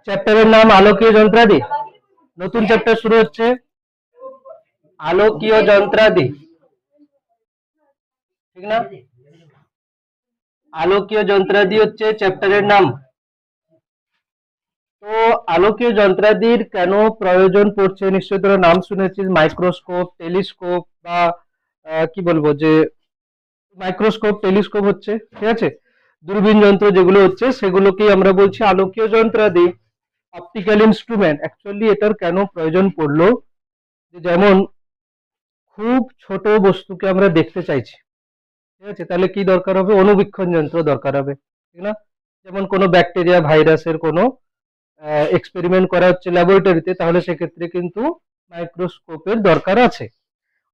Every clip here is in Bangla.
চ্যাপ্টারের নাম আলোকীয় যন্ত্রাদি। নতুন চ্যাপ্টার শুরু হচ্ছে, আলোকীয় যন্ত্রাদি, ঠিক না? আলোকীয় যন্ত্রাদি হচ্ছে চ্যাপ্টারের নাম। তো আলোকীয় যন্ত্রাদির কেন প্রয়োজন পড়ছে, নিশ্চয়ই তোরা নাম শুনেছিস, মাইক্রোস্কোপ, টেলিস্কোপ বা কি বলবো যে মাইক্রোস্কোপ, টেলিস্কোপ হচ্ছে, ঠিক আছে, দূরবীন যন্ত্র যেগুলো হচ্ছে সেগুলোকেই আমরা বলছি আলোকীয় যন্ত্রাদি, অপটিক্যাল ইনস্ট্রুমেন্ট। অ্যাকচুয়ালি এটার কেন প্রয়োজন পড়লো, যেমন খুব ছোট বস্তুকে আমরা দেখতে চাইছি, ঠিক আছে, তাহলে কি দরকার হবে, অণুবীক্ষণ যন্ত্র দরকার হবে, ঠিক না? যেমন কোনো ব্যাকটেরিয়া ভাইরাসের কোনো এক্সপেরিমেন্ট করা হচ্ছে ল্যাবরেটরিতে, তাহলে সেক্ষেত্রে কিন্তু মাইক্রোস্কোপের দরকার আছে।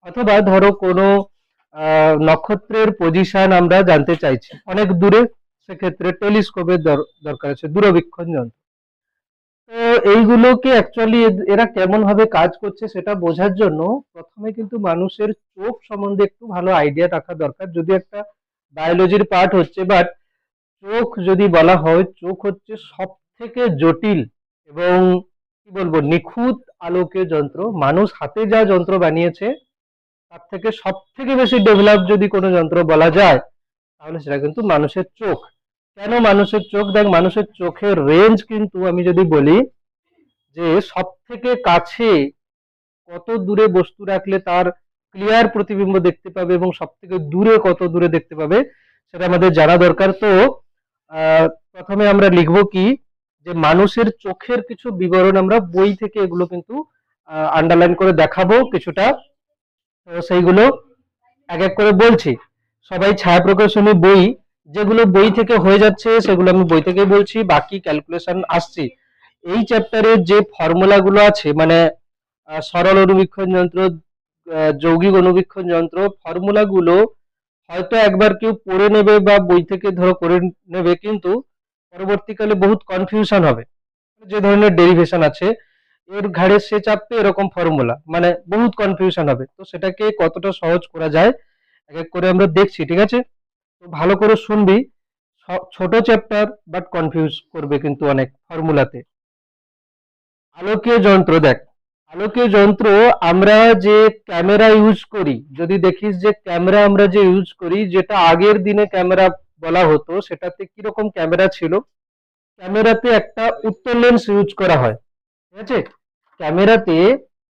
অথবা ধরো কোনো নক্ষত্রের পজিশন আমরা জানতে চাইছি অনেক দূরে, সেক্ষেত্রে টেলিস্কোপের দরকার আছে, দূরবীক্ষণ যন্ত্র। তো এইগুলোকে অ্যাকচুয়ালি এরা কেমন ভাবে কাজ করছে সেটা বোঝার জন্য প্রথমে কিন্তু মানুষের চোখ সম্বন্ধে একটু ভালো আইডিয়া রাখা দরকার, যদি একটা বায়োলজির পার্ট হচ্ছে, বাট চোখ যদি বলা হয়, চোখ হচ্ছে সব থেকে জটিল এবং কি বলবো নিখুঁত আলোকীয় যন্ত্র। মানুষ হাতে যা যন্ত্র বানিয়েছে তার থেকে সব থেকে বেশি ডেভেলপ যদি কোনো যন্ত্র বলা যায় তাহলে সেটা কিন্তু মানুষের চোখ। কেন মানুষের চোখ? দেখ, মানুষের চোখের রেঞ্জ কিন্তু আমি যদি বলি যে সব থেকে কাছে কত দূরে বস্তু রাখলে তার ক্লিয়ার প্রতিবিম্ব দেখতে পাবে এবং সব থেকে দূরে কত দূরে দেখতে পাবে সেটা আমাদের জানা দরকার। তো প্রথমে আমরা লিখবো কি, যে মানুষের চোখের কিছু বিবরণ আমরা বই থেকে এগুলো কিন্তু আন্ডারলাইন করে দেখাবো কিছুটা। তো সেইগুলো এক এক করে বলছি। সবাই ছায়া প্রকাশনী বই, যেগুলো বই থেকে হয়ে যাচ্ছে সেগুলো আমি বই থেকেই বলছি, বাকি ক্যালকুলেশন আসছি। এই চ্যাপ্টারে যে ফর্মুলা গুলো আছে, মানে সরল অনুবীক্ষণ যন্ত্র, যৌগিক অনুবীক্ষণ যন্ত্র, ফর্মুলা গুলো হয়তো একবার কেউ পড়ে নেবে বা বই থেকে ধরো করে নেবে, কিন্তু পরবর্তীকালে বহুত কনফিউশন হবে। যে ধরনের ডেরিভেশন আছে, এর ঘাড়ে সে চাপবে এরকম ফর্মুলা, মানে বহুত কনফিউশন হবে। তো সেটাকে কতটা সহজ করা যায় এক এক করে আমরা দেখছি, ঠিক আছে? তো ভালো করে শুনবি, ছোট চ্যাপ্টার বাট কনফিউজ করবে কিন্তু অনেক ফর্মুলাতে। আলোকীয় যন্ত্র, দেখ, আলোকীয় যন্ত্র আমরা যে ক্যামেরা ইউজ করি, যদি দেখিস যে ক্যামেরা আমরা যে ইউজ করি, যেটা আগের দিনে ক্যামেরা বলা হতো, সেটাতে কিরকম ক্যামেরা ছিল, ক্যামেরাতে একটা উত্তল লেন্স ইউজ করা হয়, ঠিক আছে, ক্যামেরাতে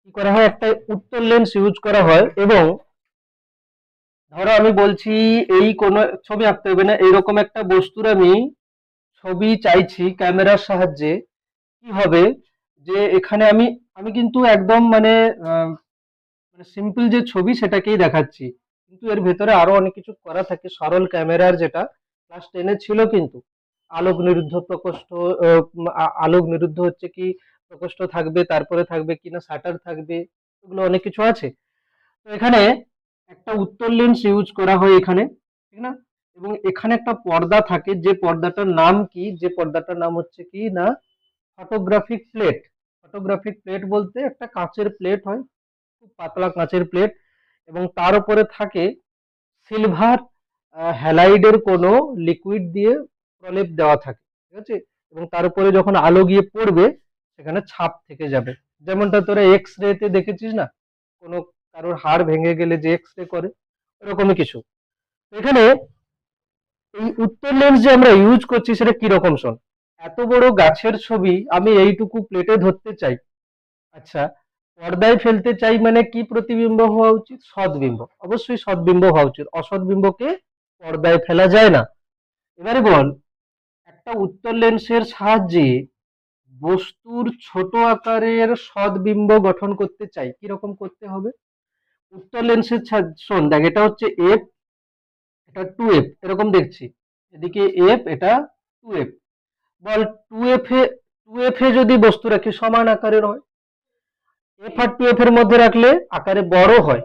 কি করা হয়, একটা উত্তল লেন্স ইউজ করা হয়। এবং ধরো আমি বলছি এই কোনো ছবি আঁকতে হবে না, এইরকম একটা বস্তুর আমি ছবি চাইছি ক্যামেরার সাহায্যে, কি হবে যে এখানে আমি আমি কিন্তু একদম মানে সিম্পল যে ছবি সেটাকেই দেখাচ্ছি, কিন্তু এর ভেতরে আরো অনেক কিছু করা থাকে। সরল ক্যামেরার যেটা ক্লাস 10-এ ছিল কিন্তু, আলোক নিরুদ্ধ প্রকোষ্ঠ, আলোক নিরুদ্ধ হচ্ছে কি প্রকোষ্ঠ থাকবে, তারপরে থাকবে কিনা শাটার থাকবে, এগুলো অনেক কিছু আছে। তো এখানে একটা উত্তল লেন্স ইউজ করা হয় এখানে, ঠিক না? এবং এখানে একটা পর্দা থাকে, যে পর্দাটার নাম কি, যে পর্দাটার নাম হচ্ছে কি না ফটোগ্রাফিক প্লেট। ফটোগ্রাফিক প্লেট বলতে একটা কাঁচের প্লেট হয়, খুব পাতলা কাঁচের প্লেট, এবং তার উপরে থাকে সিলভার হ্যালাইডের কোনো লিকুইড দিয়ে প্রলেপ দেওয়া থাকে, ঠিক আছে, এবং তার উপরে যখন আলো গিয়ে পড়বে সেখানে ছাপ থেকে যাবে। যেমনটা তোরা এক্স রেতে দেখেছিস না, কোনো কারোর হাড় ভেঙে গেলে যে এক্স রে করে, ওরকমই কিছু। এখানে এই উত্তর লেন্স যে আমরা ইউজ করছি সেটা কিরকম, শোন, এত বড় গাছের ছবি আমি এইটুকু প্লেটে ধরতে চাই, আচ্ছা, পর্দায় ফেলতে চাই, মানে কি প্রতিবিম্ব হওয়া উচিত, সদ্বিম্ব, অবশ্যই সদ্বিম্ব হওয়া উচিত, অসদ্বিম্বকে পর্দায় ফেলা যায় না। এবারে বল, একটা উত্তর লেন্সের সাহায্যে বস্তুর ছোট আকারের সদ্বিম্ব গঠন করতে চাই, কিরকম করতে হবে, উত্তর লেন্সের শোন দেখ, এটা হচ্ছে এফ, এটা 2f, এরকম দেখছি, এদিকে এফ, এটা 2f, বল 2f এ যদি বস্তু রাখি সমান আকারের হয়, এফ আর 2f এর মধ্যে রাখলে আকারে বড় হয়,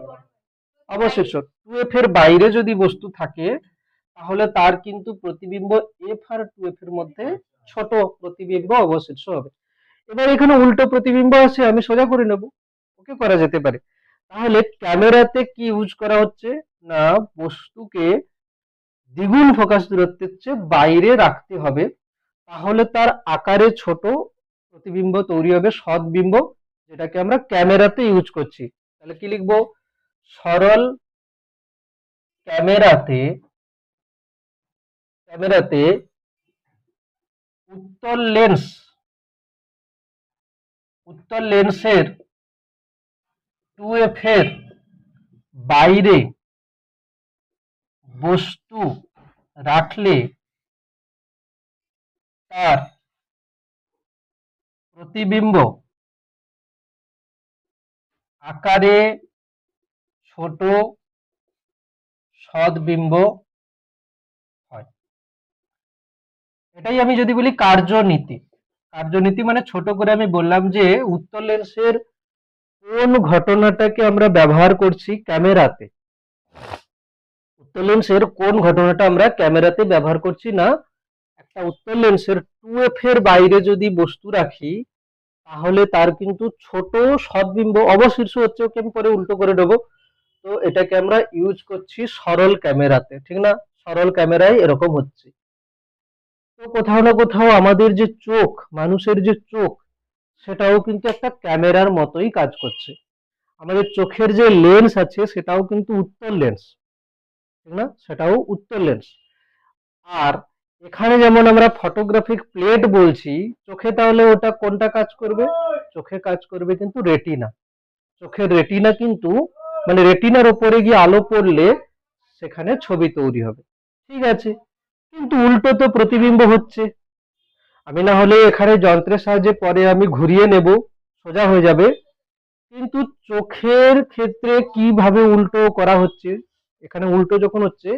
অবশ্যই। 2f এর বাইরে যদি বস্তু থাকে তাহলে তার কিন্তু প্রতিবিম্ব এফ আর 2f এর মধ্যে ছোট প্রতিবিম্ব অবশিষ্ট হবে। এবার এখানে উল্টো প্রতিবিম্ব আছে, আমি সোজা করে নেব, ওকে করা যেতে পারে। তাহলে ক্যামেরাতে কি ইউজ করা হচ্ছে না, বস্তুকে দ্বিগুণ ফোকাস দূরত্বের চেয়ে বাইরে রাখতে হবে, তাহলে তার আকারে ছোট প্রতিবিম্ব তৈরি হবে, সৎবিম্ব, যেটাকে আমরা ক্যামেরাতে ইউজ করছি। তাহলে কি লিখবো, সরল ক্যামেরাতে ক্যামেরাতে উত্তল লেন্সের 2f এর বাইরে বস্তু রাখলে তার প্রতিবিম্ব আকারে ছোট সৎবিম্ব হয়। এটাই আমি যদি বলি কার্যনীতি মানে ছোট করে আমি বললাম যে উত্তল লেন্সের কোন ঘটনাটাকে আমরা ব্যবহার করছি ক্যামেরাতে, উত্তল লেন্সের কোন ঘটনাটা আমরা ক্যামেরাতে ব্যবহার করছি না, একটা উত্তল লেন্সের 2f এর বাইরে যদি বস্তু রাখি তাহলে তার কিন্তু ছোট সৎবিম্ব অবশীর্ষ হচ্ছে, ওকে আমি পরে উল্টো করে দেবো। তো এটাকে আমরা ইউজ করছি সরল ক্যামেরাতে, ঠিক না, সরল ক্যামেরায় এরকম হচ্ছে। তো কোথাও না কোথাও আমাদের যে চোখ, মানুষের যে চোখ, সেটাও কিন্তু একটা ক্যামেরার মতোই কাজ করছে। আমাদের চোখের যে লেন্স আছে সেটাও কিন্তু উত্তল লেন্স, ঠিক না, সেটাও উত্তল লেন্স। আর এখানে যেমন আমরা ফটোগ্রাফিক প্লেট বলছি, চোখে তাহলে ওটা কোনটা কাজ করবে, চোখে কাজ করবে কিন্তু রেটিনা। চোখের রেটিনা কিন্তু মানে রেটিনার উপরে গিয়ে আলো পড়লে সেখানে ছবি তৈরি হবে, ঠিক আছে। কিন্তু উল্টো তো প্রতিবিম্ব হচ্ছে। আমি না হলে এখানে যন্ত্রের সাহায্যে পরে আমি ঘুরিয়ে নেব, সোজা হয়ে যাবে, কিন্তু চোখের ক্ষেত্রে কিভাবে উল্টো করা হচ্ছে, এখানে উল্টো যখন হচ্ছে,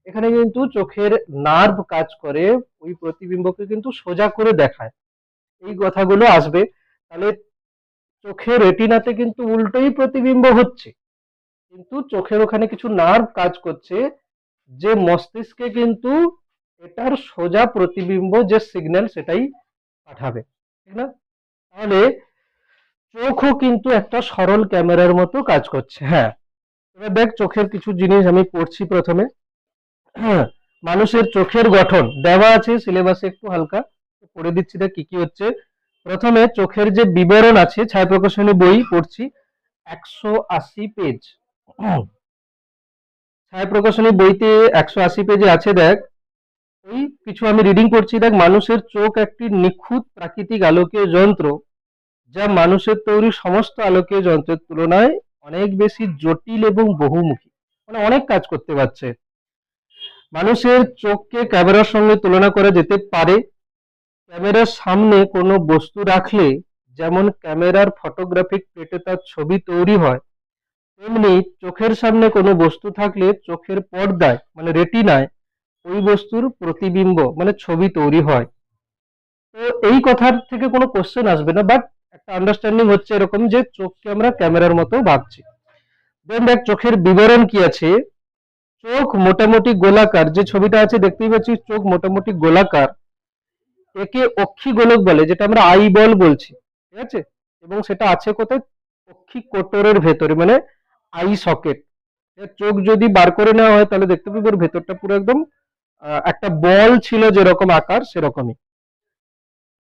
এখানে কিন্তু চোখের নার্ভ কাজ করে ওই প্রতিবিম্বকে কিন্তু সোজা করে দেখায়, এই কথাগুলো আসবে। তাহলে চোখের রেটিনাতে কিন্তু উল্টোই প্রতিবিম্ব হচ্ছে, কিন্তু চোখের ওখানে কিছু নার্ভ কাজ করছে যে মস্তিষ্কে কিন্তু এটার সোজা প্রতিবিম্ব যে সিগন্যাল সেটাই পাঠাবে, ঠিক না। তাহলে চোখও কিন্তু একটা সরল ক্যামেরার মতো কাজ করছে। হ্যাঁ, এবার দেখ চোখের কিছু জিনিস আমি পড়ছি প্রথমে। হ্যাঁ, মানুষের চোখের গঠন দেওয়া আছে সিলেবাসে, একটু হালকা পড়ে দিচ্ছি, দেখ কি কি হচ্ছে। প্রথমে চোখের যে বিবরণ আছে, ছায়া প্রকাশনী বই পড়ছি, 180 পেজ। ছায়া প্রকাশনী বইতে 180 পেজে আছে, দেখ ওই কিছু আমি রিডিং করছি। দেখ, মানুষের চোখ একটি নিখুঁত প্রাকৃতিক আলোকীয় যন্ত্র, যা মানুষের তৈরি সমস্ত আলোকীয় যন্ত্রের তুলনায় অনেক বেশি জটিল এবং বহুমুখী, মানে অনেক কাজ করতে পারছে। মানুষের চোখকে ক্যামেরার সঙ্গে তুলনা করা যেতে পারে। ক্যামেরার সামনে কোনো বস্তু রাখলে যেমন ক্যামেরার ফটোগ্রাফিক প্লেটে তার ছবি তৈরি হয়, তেমনি চোখের সামনে কোনো বস্তু থাকলে চোখের পর্দায় মানে রেটিনায় ওই বস্তুর প্রতিবিম্ব মানে ছবি তৈরি হয়। তো এই কথার থেকে কোনো কোশ্চেন আসবে না, বাট একটা আন্ডারস্ট্যান্ডিং হচ্ছে এরকম যে চোখকে আমরা ক্যামেরার মতো ভাবছি। দেন দেখ চোখের বিবরণ কি আছে। চোখ মোটামুটি গোলাকার, যে ছবিটা আছে দেখতেই পাচ্ছিস, চোখ মোটামুটি গোলাকার, একে অক্ষি গোলক বলে, যেটা আমরা আই বল বলছি, ঠিক আছে। এবং সেটা আছে কোথায়, অক্ষি কোটরের ভেতরে, মানে আই সকেট। চোখ যদি বার করে নেওয়া হয় তাহলে দেখতে পাবি ওর ভেতরটা পুরো একদম একটা বল ছিল যেরকম আকার সেরকমই।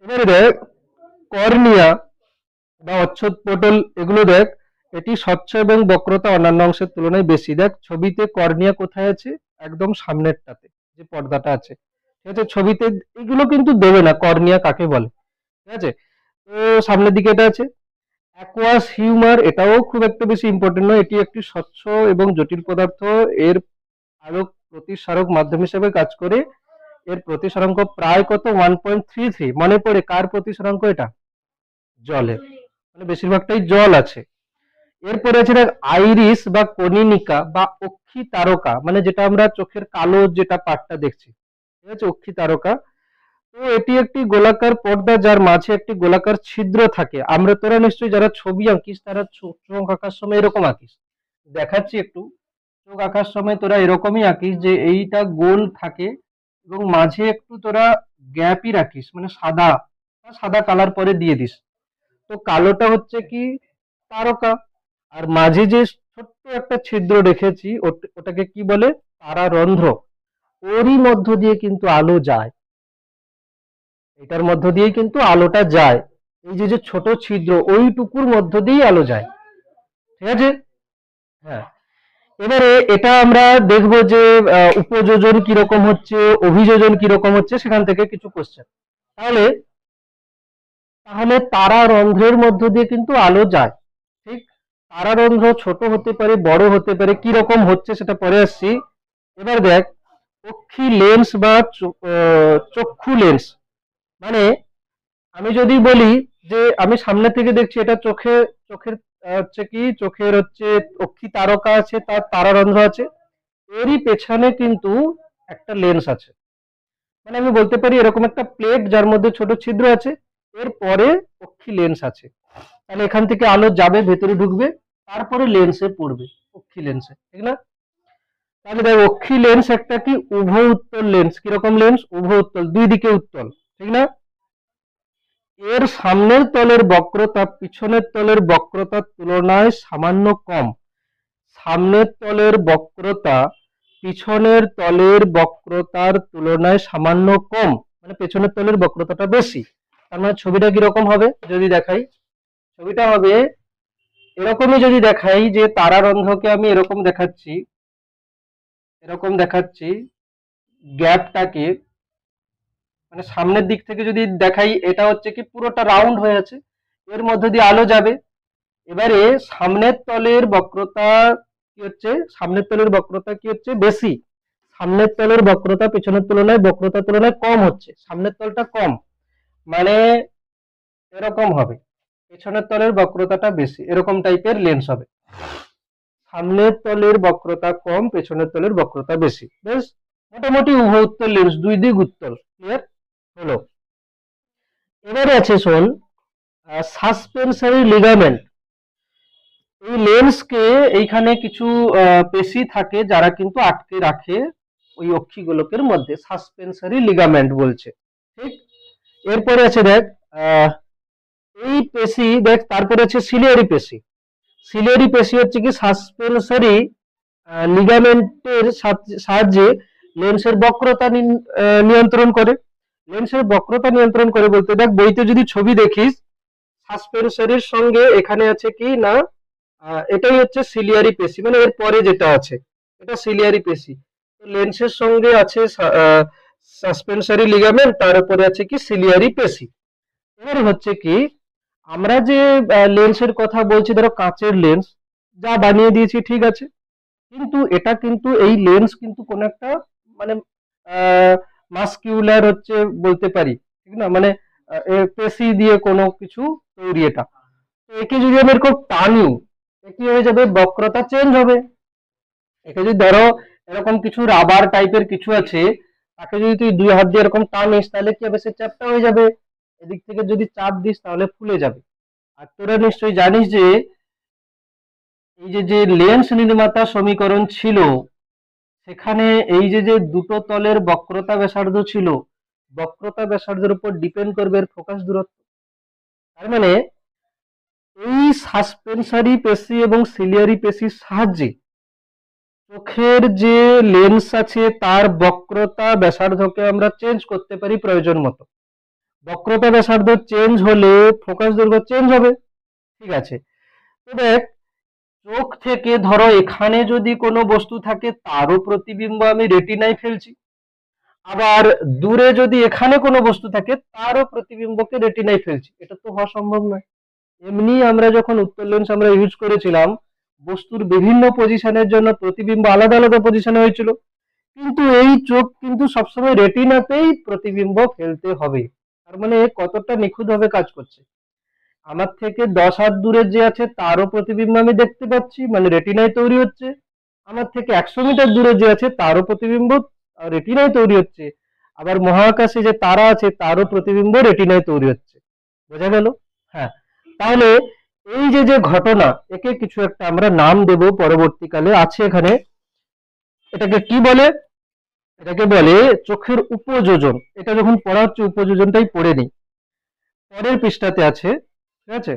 এবারে দেখ কর্নিয়া বা অচ্ছদপটল, এগুলো দেখ, এটি স্বচ্ছ এবং বক্রতা অন্যান্য অংশের তুলনায় বেশি। দেখ ছবিতে কর্নিয়া কোথায় আছে, একদম সামনেরটাতে যে পর্দাটা আছে, ঠিক আছে। ছবিতে এগুলো কিন্তু দেবে না কর্নিয়া কাকে বলে, ঠিক আছে। তো সামনের দিকে এটা আছে। অ্যাকুয়াস হিউমার, এটাও খুব একটা বেশি ইম্পর্টেন্ট নয়, এটি একটি স্বচ্ছ এবং জটিল পদার্থ, এর আলোক প্রতিসারক মাধ্যম হিসেবে কাজ করে। এর প্রতিসরাঙ্ক প্রায় কত, 1.33। মনে পড়ে কার প্রতিসরাঙ্ক, এটা জলের, মানে বেশিরভাগটাই জল আছে। এরপরে আছে দেখ আইরিস বা কনিনিকা বা অক্ষি তারকা, মানে যেটা আমরা চোখের কালো যেটা পাটটা দেখছি, ঠিক আছে, অক্ষি তারকা। তো এটি একটি গোলাকার পর্দা যার মাঝে একটি গোলাকার ছিদ্র থাকে। আমরা তোরা নিশ্চয়ই যারা ছবি আঁকিস তারা চোখ আঁকার সময় এরকম আঁকিস, দেখাচ্ছি একটু। চোখ আঁকার সময় তোরা এরকমই আঁকিস যে এইটা গোল থাকে এবং মাঝে একটু তোরা গ্যাপই রাখিস, মানে সাদা সাদা কালার পরে দিয়ে দিস। তো কালোটা হচ্ছে কি তারকা, আর মাঝে যে একটা ছিদ্র রেখেছি, ওটাকে কি বলে, তারারন্ধ্র। ওরই মধ্য দিয়ে কিন্তু আলো যায়, এটার মধ্য দিয়ে কিন্তু আলোটা যায়। এই যে যে ছোট ছিদ্র, ওইটুকুর মধ্য দিয়েই আলো যায়। ঠিক আছে। হ্যাঁ, এবারে এটা আমরা দেখবো যে উপযোজন কিরকম হচ্ছে, অভিযোজন কিরকম হচ্ছে, সেখান থেকে কিছু কোশ্চেন। তাহলে তাহলে তারারন্ধ্রের মধ্য দিয়ে কিন্তু আলো যায়। ঠিক, তারারন্ধ্র ছোট হতে পারে, বড় হতে পারে, কি রকম হচ্ছে সেটা পরে আসছি। এবার দেখ, অক্ষি লেন্স বা চক্ষু লেন্স, মানে আমি যদি বলি যে আমি সামনে থেকে দেখছি, এটা চোখের হচ্ছে কি, চোখের হচ্ছে অক্ষি তারকা আছে, তার তারারন্ধ্র আছে, এরই পেছনে কিন্তু একটা লেন্স আছে। মানে আমি বলতে পারি এরকম একটা প্লেট যার মধ্যে ছোট ছিদ্র আছে, এর পরে অক্ষি লেন্স আছে। তাহলে এখান থেকে আলো যাবে, ভেতরে ঢুকবে, তারপরে লেন্সে পড়বে, অক্ষি লেন্সে, ঠিক না? তাহলে দেখ, অক্ষি লেন্স একটা কি, উভয় উত্তল লেন্স। কিরকম লেন্স? উভয় উত্তল, দুই দিকে উত্তল, ঠিক না? এর সামনের তলের বক্রতা পিছনের তলের বক্রতার তুলনায় সামান্য কম। সামনের তলের বক্রতা পিছনের তলের বক্রতার তুলনায় সামান্য কম, মানে পেছনের তলের বক্রতাটা বেশি। তার মানে ছবিটা কিরকম হবে যদি দেখাই, ছবিটা হবে এরকমই। যদি দেখাই যে তারারন্ধ্রকে আমি এরকম দেখাচ্ছি, এরকম দেখাচ্ছি, গ্যাপটাকে মানে সামনের দিক থেকে যদি দেখাই, এটা হচ্ছে কি পুরোটা রাউন্ড হয়ে আছে, এর মধ্যে দিয়ে আলো যাবে। এবারে সামনের তলের বক্রতা কি হচ্ছে, সামনের তলের বক্রতা কি হচ্ছে, বেশি। সামনের তলের বক্রতা পেছনের তুলনায় বক্রতার তুলনায় কম হচ্ছে, সামনের তলটা কম, মানে এরকম হবে, পেছনের তলের বক্রতাটা বেশি, এরকম টাইপের লেন্স হবে। সামনের তলের বক্রতা কম, পেছনের তলের বক্রতা বেশি, বেশ মোটামুটি উভয় উত্তল লেন্স, দুই দিক উত্তল। ক্লিয়ার হলো? এবারে আছে শোন, সাসপেনসরি লিগামেন্ট। এই লেন্সকে এইখানে কিছু পেশি থাকে যারা কিন্তু আটকে রাখে ওই অক্ষিগোলকের মধ্যে, সাসপেনসরি লিগামেন্ট বলছে। ঠিক, এরপরে আছে দেখ, আহ, এই পেশি দেখ, তারপরে আছে সিলিয়ারি পেশি। সিলিয়ারি পেশি হচ্ছে কি সাসপেনসরি লিগামেন্টের সাহায্যে লেন্সের বক্রতা নিয়ন্ত্রণ করে। লেন্সের বক্রতা নিয়ন্ত্রণ করে বলতে, দেখ বইতে যদি ছবি দেখিস, সাসপেনসরির সঙ্গে এখানে আছে কি না, এটাই হচ্ছে সিলিয়ারি পেশি, মানে এর পরে যেটা আছে এটা সিলিয়ারি পেশি। তো লেন্সের সঙ্গে আছে সাসপেনসরি লিগামেন্ট, তার উপরে আছে কি সিলিয়ারি পেশি। এবারে হচ্ছে কি, আমরা যে লেন্সের কথা বলছি, ধরো কাঁচের লেন্স যা বানিয়ে দিয়েছি, ঠিক আছে, কিন্তু এটা কিন্তু এই লেন্স কিন্তু কোন একটা মানে মাস্কিউলার হচ্ছে বলতে পারি, ঠিক না, মানে পেশি দিয়ে কোনো কিছু তৈরি এটা। তো একে যদি আমি এরকম টানি, কি হয়ে যাবে, বক্রতা চেঞ্জ হবে। একে যদি ধরো এরকম কিছু রাবার টাইপের কিছু আছে, তাকে যদি তুই দুই হাত দিয়ে এরকম টানিস, তাহলে কি হবে, সে চ্যাপ্টা হয়ে যাবে। এদিক থেকে যদি চাপ দিস তাহলে ফুলে যাবে। আর তোরা নিশ্চয়ই জানিস যে এই যে যে লেন্স নির্মাতা সমীকরণ ছিল, সেখানে এই যে যে দুটো তলের বক্রতা ব্যাসার্ধ ছিল, বক্রতা ব্যাসার্ধের উপর ডিপেন্ড করবে এর ফোকাস দূরত্ব। তার মানে এই সাসপেনসারি পেশি এবং সিলিয়ারি পেশির সাহায্যে চোখের যে লেন্স আছে তার বক্রতা ব্যাসার্ধকে আমরা চেঞ্জ করতে পারি প্রয়োজন মতো। বক্রতা ব্যাসার্ধ চেঞ্জ হলে ফোকাস দৈর্ঘ্য চেঞ্জ হবে। ঠিক আছে, তো দেখ, চোখ থেকে ধরো এখানে যদি কোনো বস্তু থাকে, তারও প্রতিবিম্ব আমি রেটিনায় ফেলছি। আবার দূরে যদি এখানে কোনো বস্তু থাকে, তারও প্রতিবিম্বকে রেটিনায় ফেলছি। এটা তো হওয়া সম্ভব নয়। এমনি আমরা যখন উত্তল লেন্স আমরা ইউজ করেছিলাম, বস্তুর বিভিন্ন পজিশনের জন্য প্রতিবিম্ব আলাদা আলাদা পজিশনে হয়েছিল, কিন্তু এই চোখ কিন্তু সবসময় রেটিনাতেই প্রতিবিম্ব ফেলতে হবে। তার মানে কতটা নিখুঁত ভাবে কাজ করছে। আমার থেকে 10 হাত দূরে যে আছে তারও প্রতিবিম্ব আমি দেখতে পাচ্ছি, মানে রেটিনায় তৈরি হচ্ছে। আমার থেকে 100 মিটার দূরে যে আছে তারও প্রতিবিম্ব রেটিনায় তৈরি হচ্ছে। আবার মহাকাশে যে তারা আছে তারও প্রতিবিম্ব রেটিনায় তৈরি হচ্ছে। বোঝা গেল? হ্যাঁ, তাহলে এই যে যে ঘটনা, একে কিছু একটা আমরা নাম দেব পরবর্তীকালে, আছে এখানে। এটাকে কি বলে? এটাকে বলে চোখের উপযোজন। এটা যখন পড়া হচ্ছে উপযোজনটাই পড়ে নিই, পরের পৃষ্ঠাতে আছে। ঠিক আছে,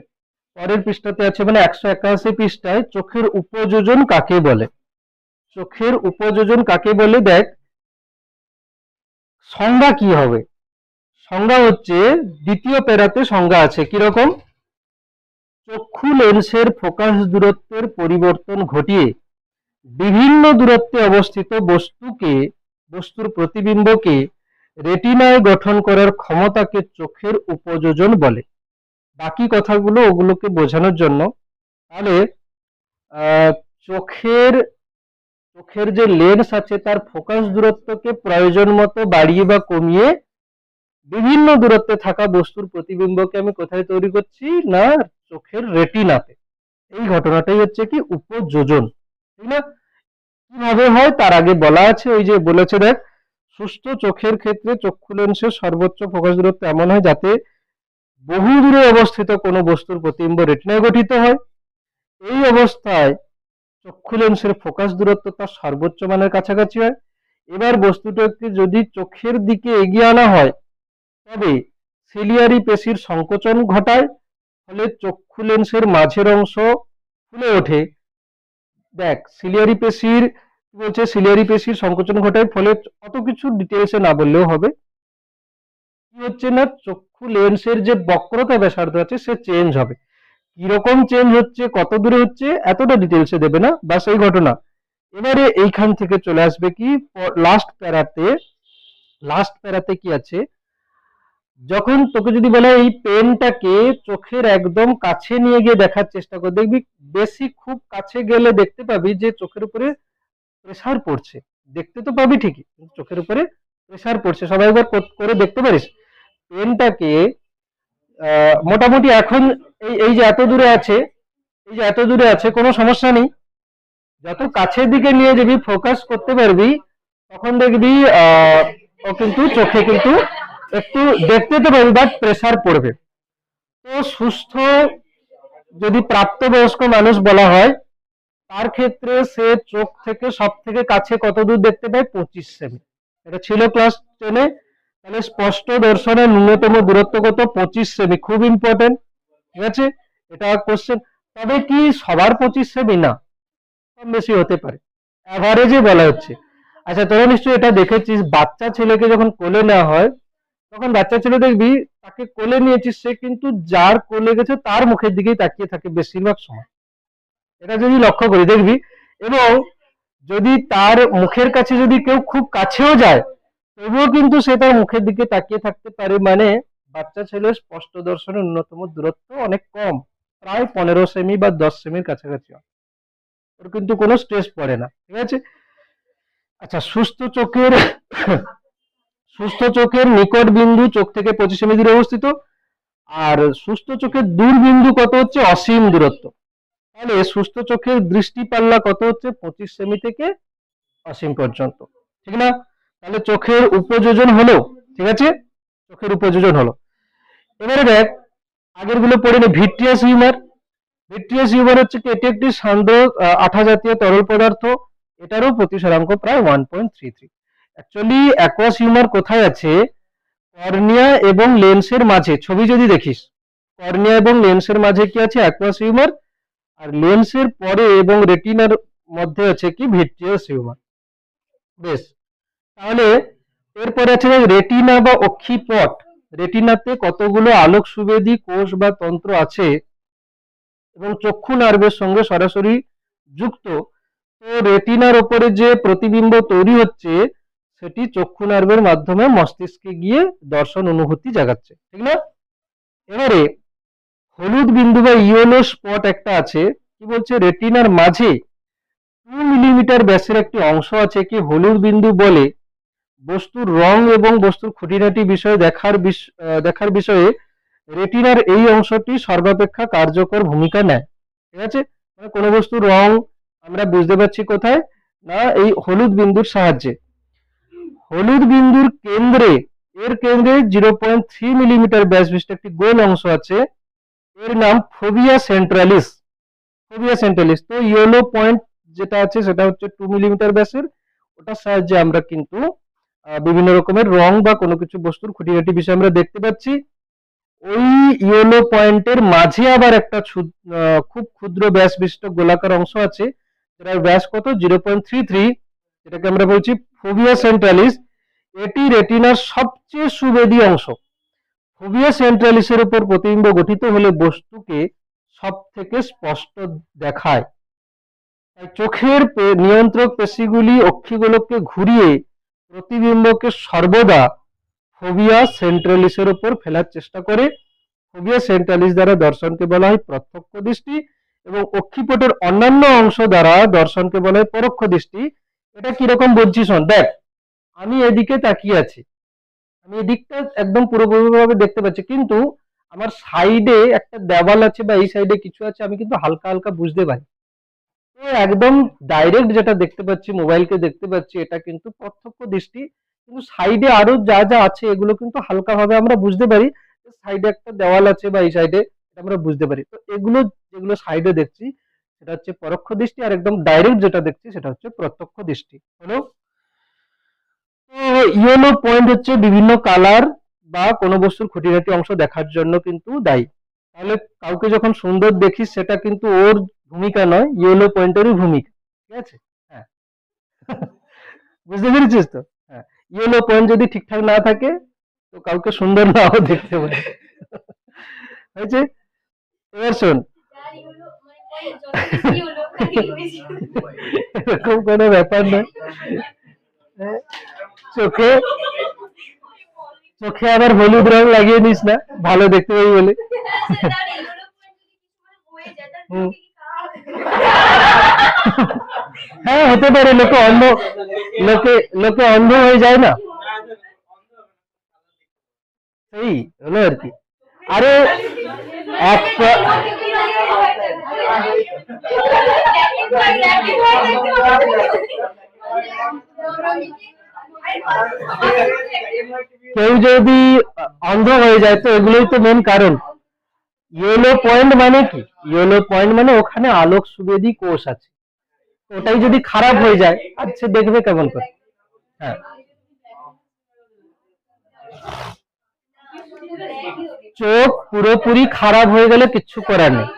পরের পৃষ্ঠাতে আছে, মানে 181 পৃষ্ঠায়, চোখের উপযোজন কাকে বলে। চোখের উপযোজন কাকে বলে, দেখ সংজ্ঞা কি হবে। সংজ্ঞা হচ্ছে, দ্বিতীয় প্যারাতে সংজ্ঞা আছে কিরকম, চক্ষু লেন্সের ফোকাস দূরত্বের পরিবর্তন ঘটিয়ে বিভিন্ন দূরত্বে অবস্থিত বস্তুর প্রতিবিম্বকে রেটিনায় গঠন করার ক্ষমতাকে চোখের উপযোজন বলে। বাকি কথাগুলো ওগুলোকে বোঝানোর জন্য। তাহলে আহ, চোখের চোখের যে লেন্স আছে তার ফোকাস দূরত্বকে প্রয়োজন মতো বাড়িয়ে বা কমিয়ে বিভিন্ন দূরত্বে থাকা বস্তুর প্রতিবিম্বকে আমি কোথায় তৈরি করছি না, চোখের রেটিনাতে। এই ঘটনাটাই হচ্ছে কি উপযোজন, ঠিক না। কিভাবে হয় তার আগে বলা আছে, ওই যে বলেছে দেখ, সুস্থ চোখের ক্ষেত্রে চক্ষু লেন্সের সর্বোচ্চ ফোকাস দূরত্ব এমন হয় যাতে বহু দূরে অবস্থিত কোনো বস্তুর প্রতিবিম্ব রেটিনায় গঠিত হয়। এই অবস্থায় চক্ষু লেন্সের ফোকাস দূরত্ব তার সর্বোচ্চ মানের কাছাকাছি হয়। এবার বস্তুটাকে যদি চোখের দিকে এগিয়ে আনা হয় তবে সিলিয়ারি পেশির সংকোচন ঘটায়, ফলে চক্ষু লেন্সের মাঝের অংশ ফুলে ওঠে। দেখ সিলিয়ারি পেশির কি বলছে, সিলিয়ারি পেশির সংকোচন ঘটায়, ফলে অত কিছু ডিটেলসে না বললেও হবে। কি হচ্ছে না, চক্ষু লেন্সের যে বক্রতা ব্যাসার্ধ আছে সে চেঞ্জ হবে। কিরকম চেঞ্জ হচ্ছে, কত দূরে হচ্ছে, এতটা ডিটেলসে দেবে না, বাস এই ঘটনা। এবারে এইখান থেকে চলে আসবে কি লাস্ট প্যারাতে কি আছে, যখন তোকে যদি বলে এই পেনটাকে চোখের একদম কাছে নিয়ে গিয়ে দেখার চেষ্টা কর, দেখবি বেশি খুব কাছে গেলে দেখতে পাবি যে চোখের উপরে প্রেসার পড়ছে। দেখতে তো পাবি ঠিকই, কিন্তু চোখের উপরে প্রেসার পড়ছে। সবাই একবার করে দেখতে পারিস পেনটাকে। মোটামুটি এখন এই যে এত দূরে আছে, এই যে এত দূরে আছে, কোনো সমস্যা নেই। যত কাছের দিকে নিয়ে যাবি, ফোকাস করতে পারবি, তখন দেখবি ও কিন্তু চোখে কিন্তু একটু দেখতে তো পারবি, বাট প্রেসার পড়বে। তো সুস্থ যদি প্রাপ্তবয়স্ক মানুষ বলা হয়, তার ক্ষেত্রে সে চোখ থেকে সব থেকে কাছে কত দূর দেখতে পায়, 25 সেমি। এটা ছিল ক্লাস 10-এ। তাহলে স্পষ্ট দর্শনের ন্যূনতম দূরত্ব কত, 25 সেমি। খুব ইম্পর্টেন্ট, ঠিক আছে, এটা কোশ্চেন। তবে কি সবার 25 সেমি না, কম বেশি হতে পারে, অ্যাভারেজে বলা হচ্ছে। আচ্ছা তোরা নিশ্চয়ই এটা দেখেছিস, বাচ্চা ছেলেকে যখন কোলে নেওয়া হয়, তখন বাচ্চা ছেলে দেখবি তাকে কোলে নিয়েছিস, সে কিন্তু যার কোলে গেছে তার মুখের দিকেই তাকিয়ে থাকে বেশিরভাগ সময়। এটা যদি লক্ষ্য করি দেখবি, এবং যদি তার মুখের কাছে যদি কেউ খুব কাছেও যায়, তবুও কিন্তু সে তার মুখের দিকে তাকিয়ে থাকতে পারে। মানে বাচ্চা ছেলের স্পষ্ট দর্শনের ন্যূনতম দূরত্ব অনেক কম, প্রায় 15 সেমি বা 10 সেমির কাছাকাছি হয়। ওর কিন্তু কোনো স্ট্রেস পড়ে না, ঠিক আছে। আচ্ছা, সুস্থ চোখের নিকট বিন্দু চোখ থেকে 25 সেমি দূরে অবস্থিত, আর সুস্থ চোখের দূর বিন্দু কত হচ্ছে, অসীম দূরত্ব। তাহলে সুস্থ চোখের দৃষ্টি পাল্লা কত হচ্ছে, 25 সেমি থেকে অসীম পর্যন্ত, ঠিক না। তাহলে চোখের উপযোজন হলো, ঠিক আছে, চোখের উপযোজন হলো। এবারে দেখ আগের গুলো পড়ে নে। Vitreous humour. ভিট্রিয়াস হিউমার হচ্ছে কি, এটি একটি সান্দ্র আঠা জাতীয় তরল পদার্থ। এটারও প্রতিসরাঙ্ক প্রায় 1.33। অ্যাকচুয়ালি অ্যাকুয়াস হিউমার কোথায় আছে, কর্নিয়া এবং লেন্সের মাঝে। ছবি যদি দেখিস, কর্নিয়া এবং লেন্সের মাঝে কি আছে, অ্যাকুয়াস হিউমার। আর লেন্সের পরে এবং রেটিনার মধ্যে আছে কি, ভিট্রিয়াস হিউমার। বেশ, তাহলে এরপরে আছে রেটিনা বা অক্ষিপট। রেটিনাতে কতগুলো আলোক সুবেদী কোষ বা তন্ত্র আছে এবং চক্ষু নার্ভের সঙ্গে সরাসরি যুক্ত। তো রেটিনার ওপরে যে প্রতিবিম্ব তৈরি হচ্ছে সেটি চক্ষু নার্ভের মাধ্যমে মস্তিষ্কে গিয়ে দর্শন অনুভূতি জাগাচ্ছে, ঠিক না। এবারে হলুদ বিন্দু বা ইয়েলো স্পট একটা আছে। কি বলছে, রেটিনার মাঝে 2 মিলিমিটার ব্যাসের একটি অংশ আছে কি হলুদ বিন্দু বলে। বস্তুর রং এবং বস্তুর খুঁটিনাটি বিষয়ে দেখার বিষয়ে রেটিনার এই অংশটি সর্বাপেক্ষা কার্যকর ভূমিকা নেয়, ঠিক আছে। মানে কোনো বস্তুর রং আমরা বুঝতে পারছি কোথায় না, এই হলুদ বিন্দুর সাহায্যে। হলুদ বিন্দুর কেন্দ্রে 0.3 মিলিমিটার ব্যাস বিশিষ্ট একটি গোল অংশ আছে, এর নাম ফোভিয়া সেন্ট্রালিস। তো ইয়েলো পয়েন্ট যেটা আছে সেটা হচ্ছে 2 মিলিমিটার ব্যাসের। ওটার সাহায্যে আমরা কিন্তু বিভিন্ন রকমের রং বা কোনো কিছু বস্তুর খুঁটিনাটি বিষয় আমরা দেখতে পাচ্ছি। ওই ইয়েলো পয়েন্টের মাঝে আবার একটা খুব ক্ষুদ্র ব্যাস বিশিষ্ট গোলাকার অংশ আছে, যেটার ব্যাস কত 0.33, যেটাকে আমরা বলছি ফোভিয়া সেন্ট্রালিস। এটি রেটিনার সবচেয়ে সুবেদী অংশ। ফোভিয়া সেন্ট্রালিসের উপর প্রতিবিম্ব গঠিত হলে বস্তুকে সব থেকে স্পষ্ট দেখায়। তাই চোখের নিয়ন্ত্রক পেশিগুলি অক্ষিগোলককে ঘুরিয়ে প্রতিবিম্বকে সর্বদা ফোভিয়া সেন্ট্রালিসের উপর ফেলার চেষ্টা করে। ফোভিয়া সেন্ট্রালিস দ্বারা দর্শনকে বলা হয় প্রত্যক্ষ দৃষ্টি এবং অক্ষিপটের অন্যান্য অংশ দ্বারা দর্শনকে বলা হয় পরোক্ষ দৃষ্টি। এটা কিরকম বুঝছি শোন, দেখ আমি এদিকে তাকিয়ে আছি, আমি এদিকটা একদম পুরোপুরিভাবে দেখতে পাচ্ছি, কিন্তু আমার সাইডে একটা দেওয়াল আছে বা এই সাইডে কিছু আছে, আমি কিন্তু হালকা হালকা বুঝতে পারি। তো একদম ডাইরেক্ট যেটা দেখতে পাচ্ছি, মোবাইলকে দেখতে পাচ্ছি, এটা কিন্তু প্রত্যক্ষ দৃষ্টি। কিন্তু সাইডে আরো যা যা আছে এগুলো কিন্তু হালকা ভাবে আমরা বুঝতে পারি। সাইডে একটা দেওয়াল আছে বা এই সাইডে আমরা বুঝতে পারি। তো এগুলো যেগুলো সাইডে দেখছি সেটা হচ্ছে পরোক্ষ দৃষ্টি, আর একদম ডাইরেক্ট যেটা দেখছি সেটা হচ্ছে প্রত্যক্ষ দৃষ্টি। হলো। তো ইয়েলো পয়েন্ট হচ্ছে বিভিন্ন কালার বা কোনো বস্তুর খুঁটিনাটি অংশ দেখার জন্য কিন্তু দায়ী। তাহলে কাউকে যখন সুন্দর দেখিস সেটা কিন্তু ওর ভূমিকা নয়, ইয়েলো পয়েন্টেরই ভূমিকা। ঠিক আছে? হ্যাঁ। বুঝতে পেরেছিস তো? হ্যাঁ, ইয়েলো পয়েন্ট যদি ঠিকঠাক না থাকে তো কাউকে সুন্দর নাও দেখতে পারে। হয়েছে? এবার শোন, এরকম কোনো ব্যাপার নয়। হ্যাঁ, চোখে চোখে আবার হলুদ রং লাগিয়ে নিস না, ভালো দেখতে পাই বলে। হুম। হ্যাঁ, হতে পারে, লোকে অন্ধ হয়ে যায় না, সেই হলো আর কি। আরে একটা কেউ যদি অন্ধ হয়ে যায় তো এগুলোই তো মেন কারণ। ইয়েলো পয়েন্ট মানে কি? ইয়েলো পয়েন্ট মানে ওখানে আলোক সুবেদী কোষ আছে, ওটাই যদি খারাপ হয়ে যায় আচ্ছা দেখবে কেমন করে। হ্যাঁ, চোখ পুরোপুরি খারাপ হয়ে গেলে কিচ্ছু করার নেই,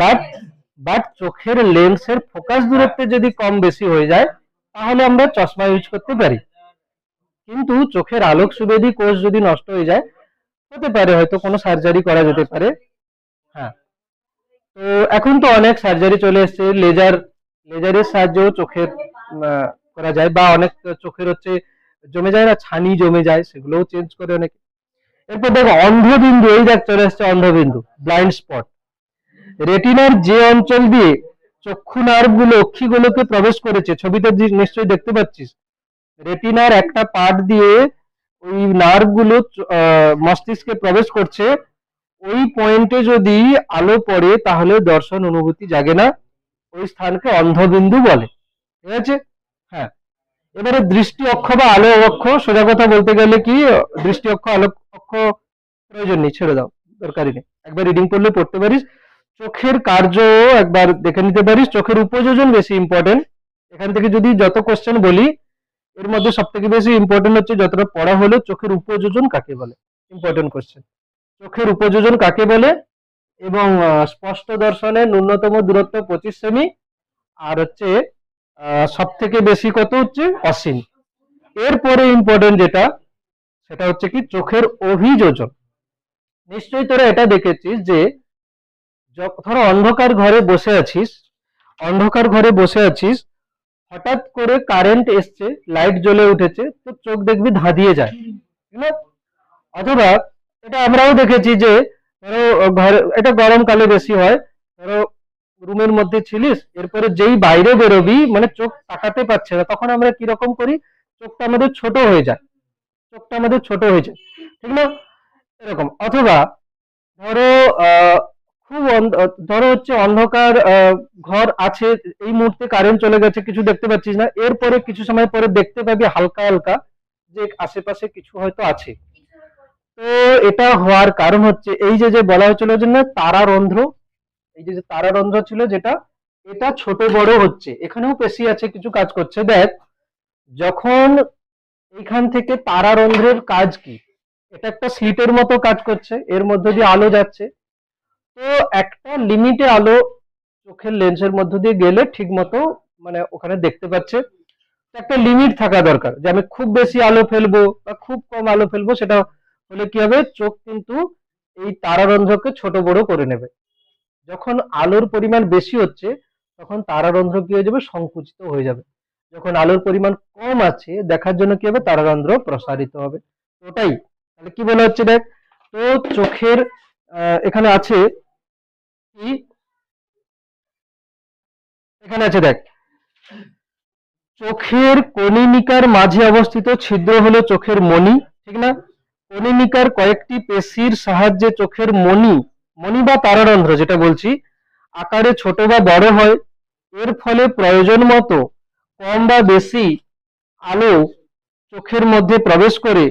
বাট বাট চোখের লেন্সের ফোকাস দূরত্বে যদি কম বেশি হয়ে যায় তাহলে আমরা চশমা ইউজ করতে পারি। কিন্তু চোখের আলোক সুবেদী কোষ যদি নষ্ট হয়ে যায়, হতে পারে হয়তো কোনো সার্জারি করা যেতে পারে। হ্যাঁ, তো এখন তো অনেক সার্জারি চলে এসেছে, লেজারের সাহায্যেও চোখের করা যায়, বা অনেক চোখের হচ্ছে জমে যায় না, ছানি জমে যায়, সেগুলোও চেঞ্জ করে অনেকে। এরপর দেখো অন্ধবিন্দু, এই দেখ চলে আসছে অন্ধবিন্দু, ব্লাইন্ড স্পট। রেটিনার যে অঞ্চল দিয়ে চক্ষু নার্ভ গুলো অক্ষিগুলোকে প্রবেশ করেছে, ছবিতে নিশ্চয়ই দেখতে পাচ্ছিস, রেটিনার একটা পার্ট দিয়ে ওই নার্ভ গুলো মস্তিষ্কে প্রবেশ করছে, ওই পয়েন্টে যদি আলো পড়ে তাহলে দর্শন অনুভূতি জাগে না, ওই স্থানকে অন্ধবিন্দু বলে। ঠিক আছে? হ্যাঁ, এবারে দৃষ্টি অক্ষ বা আলো অক্ষ, সোজা কথা বলতে গেলে কি, দৃষ্টি অক্ষ আলো অক্ষ প্রয়োজন নেই, ছেড়ে দাও, দরকারই নেই, একবার রিডিং করলে পড়তে পারিস। চোখের কার্য একবার দেখে নিতে পারিস। চোখের উপযোজন বেশি ইম্পর্টেন্ট, এখান থেকে যদি যত কোশ্চেন বলি এর মধ্যে সব থেকে বেশি ইম্পর্টেন্ট হচ্ছে যতটা পড়া হলো চোখের উপযোজন কাকে বলে, ইম্পর্টেন্ট কোশ্চেন। চোখের উপযোজন কাকে বলে, এবং স্পষ্ট দর্শনের ন্যূনতম দূরত্ব 25 সেমি, আর হচ্ছে সব থেকে বেশি কত হচ্ছে অসীম। এরপরে ইম্পর্টেন্ট যেটা সেটা হচ্ছে কি চোখের অভিযোজন। নিশ্চয়ই তোরা এটা দেখেছিস যে ধরো অন্ধকার ঘরে বসে আছিস, হঠাৎ করে কারেন্ট এসছে, লাইট জ্বলে উঠেছে, তো চোখ দেখবি ধাঁধিয়ে যায়, ঠিক না? অথবা এটা আমরাও দেখেছি যে ধরো ঘরে, এটা গরমকালে বেশি হয়, ধরো রুমের মধ্যে ছিলিস, এরপরে যেই বাইরে বেরোবি মানে চোখ তাকাতে পারছে না, তখন আমরা কিরকম করি, চোখটা আমাদের ছোট হয়ে যায়, ঠিক না? এরকম। অথবা ধরো খুব ধরো হচ্ছে অন্ধকার ঘর আছে, এই মুহূর্তে কারেন্ট চলে গেছে, কিছু দেখতে পাচ্ছিস না, এরপরে কিছু সময় পরে দেখতে পাবি হালকা হালকা যে আশেপাশে কিছু হয়তো আছে। তো এটা হওয়ার কারণ হচ্ছে এই যে যে বলা হয়েছিল যে না তারারন্ধ্র, এই যে যে তারারন্ধ্র ছিল যেটা, এটা ছোট বড় হচ্ছে, এখানেও পেশি আছে কিছু কাজ করছে। দেখ, যখন এইখান থেকে তারারন্ধ্রের কাজ কি, এটা একটা স্লিটের মতো কাজ করছে, এর মধ্যে দিয়ে আলো যাচ্ছে। তো একটা লিমিটে আলো চোখের লেন্সের মধ্য দিয়ে গেলে ঠিক মতো মানে ওখানে দেখতে পাচ্ছে। একটা লিমিট থাকা দরকার, যে আমি খুব বেশি আলো ফেলবো বা খুব কম আলো ফেলবো, সেটা হলে কি হবে, চোখ কিন্তু এই তারারন্ধ্রকে ছোট বড় করে নেবে। যখন আলোর পরিমাণ বেশি হচ্ছে তখন তারারন্ধ্র কি হয়ে যাবে, সংকুচিত হয়ে যাবে। যখন আলোর পরিমাণ কম আছে দেখার জন্য কি হবে, তারারন্ধ্র প্রসারিত হবে। ওটাই তাহলে কি বলা হচ্ছে দেখ, তো চোখের এখানে আছে কি, এখানে আছে দেখ, চোখের কনীনিকার মাঝে অবস্থিত ছিদ্র হলো চোখের মণি, ঠিক না? কনীনিকার কয়েকটি পেশির সাহায্যে চোখের মণি, মণি বা তারারন্ধ্র যেটা বলছি, আকারে ছোট বা বড় হয়। এর ফলে প্রয়োজন মতো কম বা বেশি আলো চোখের মধ্যে প্রবেশ করে।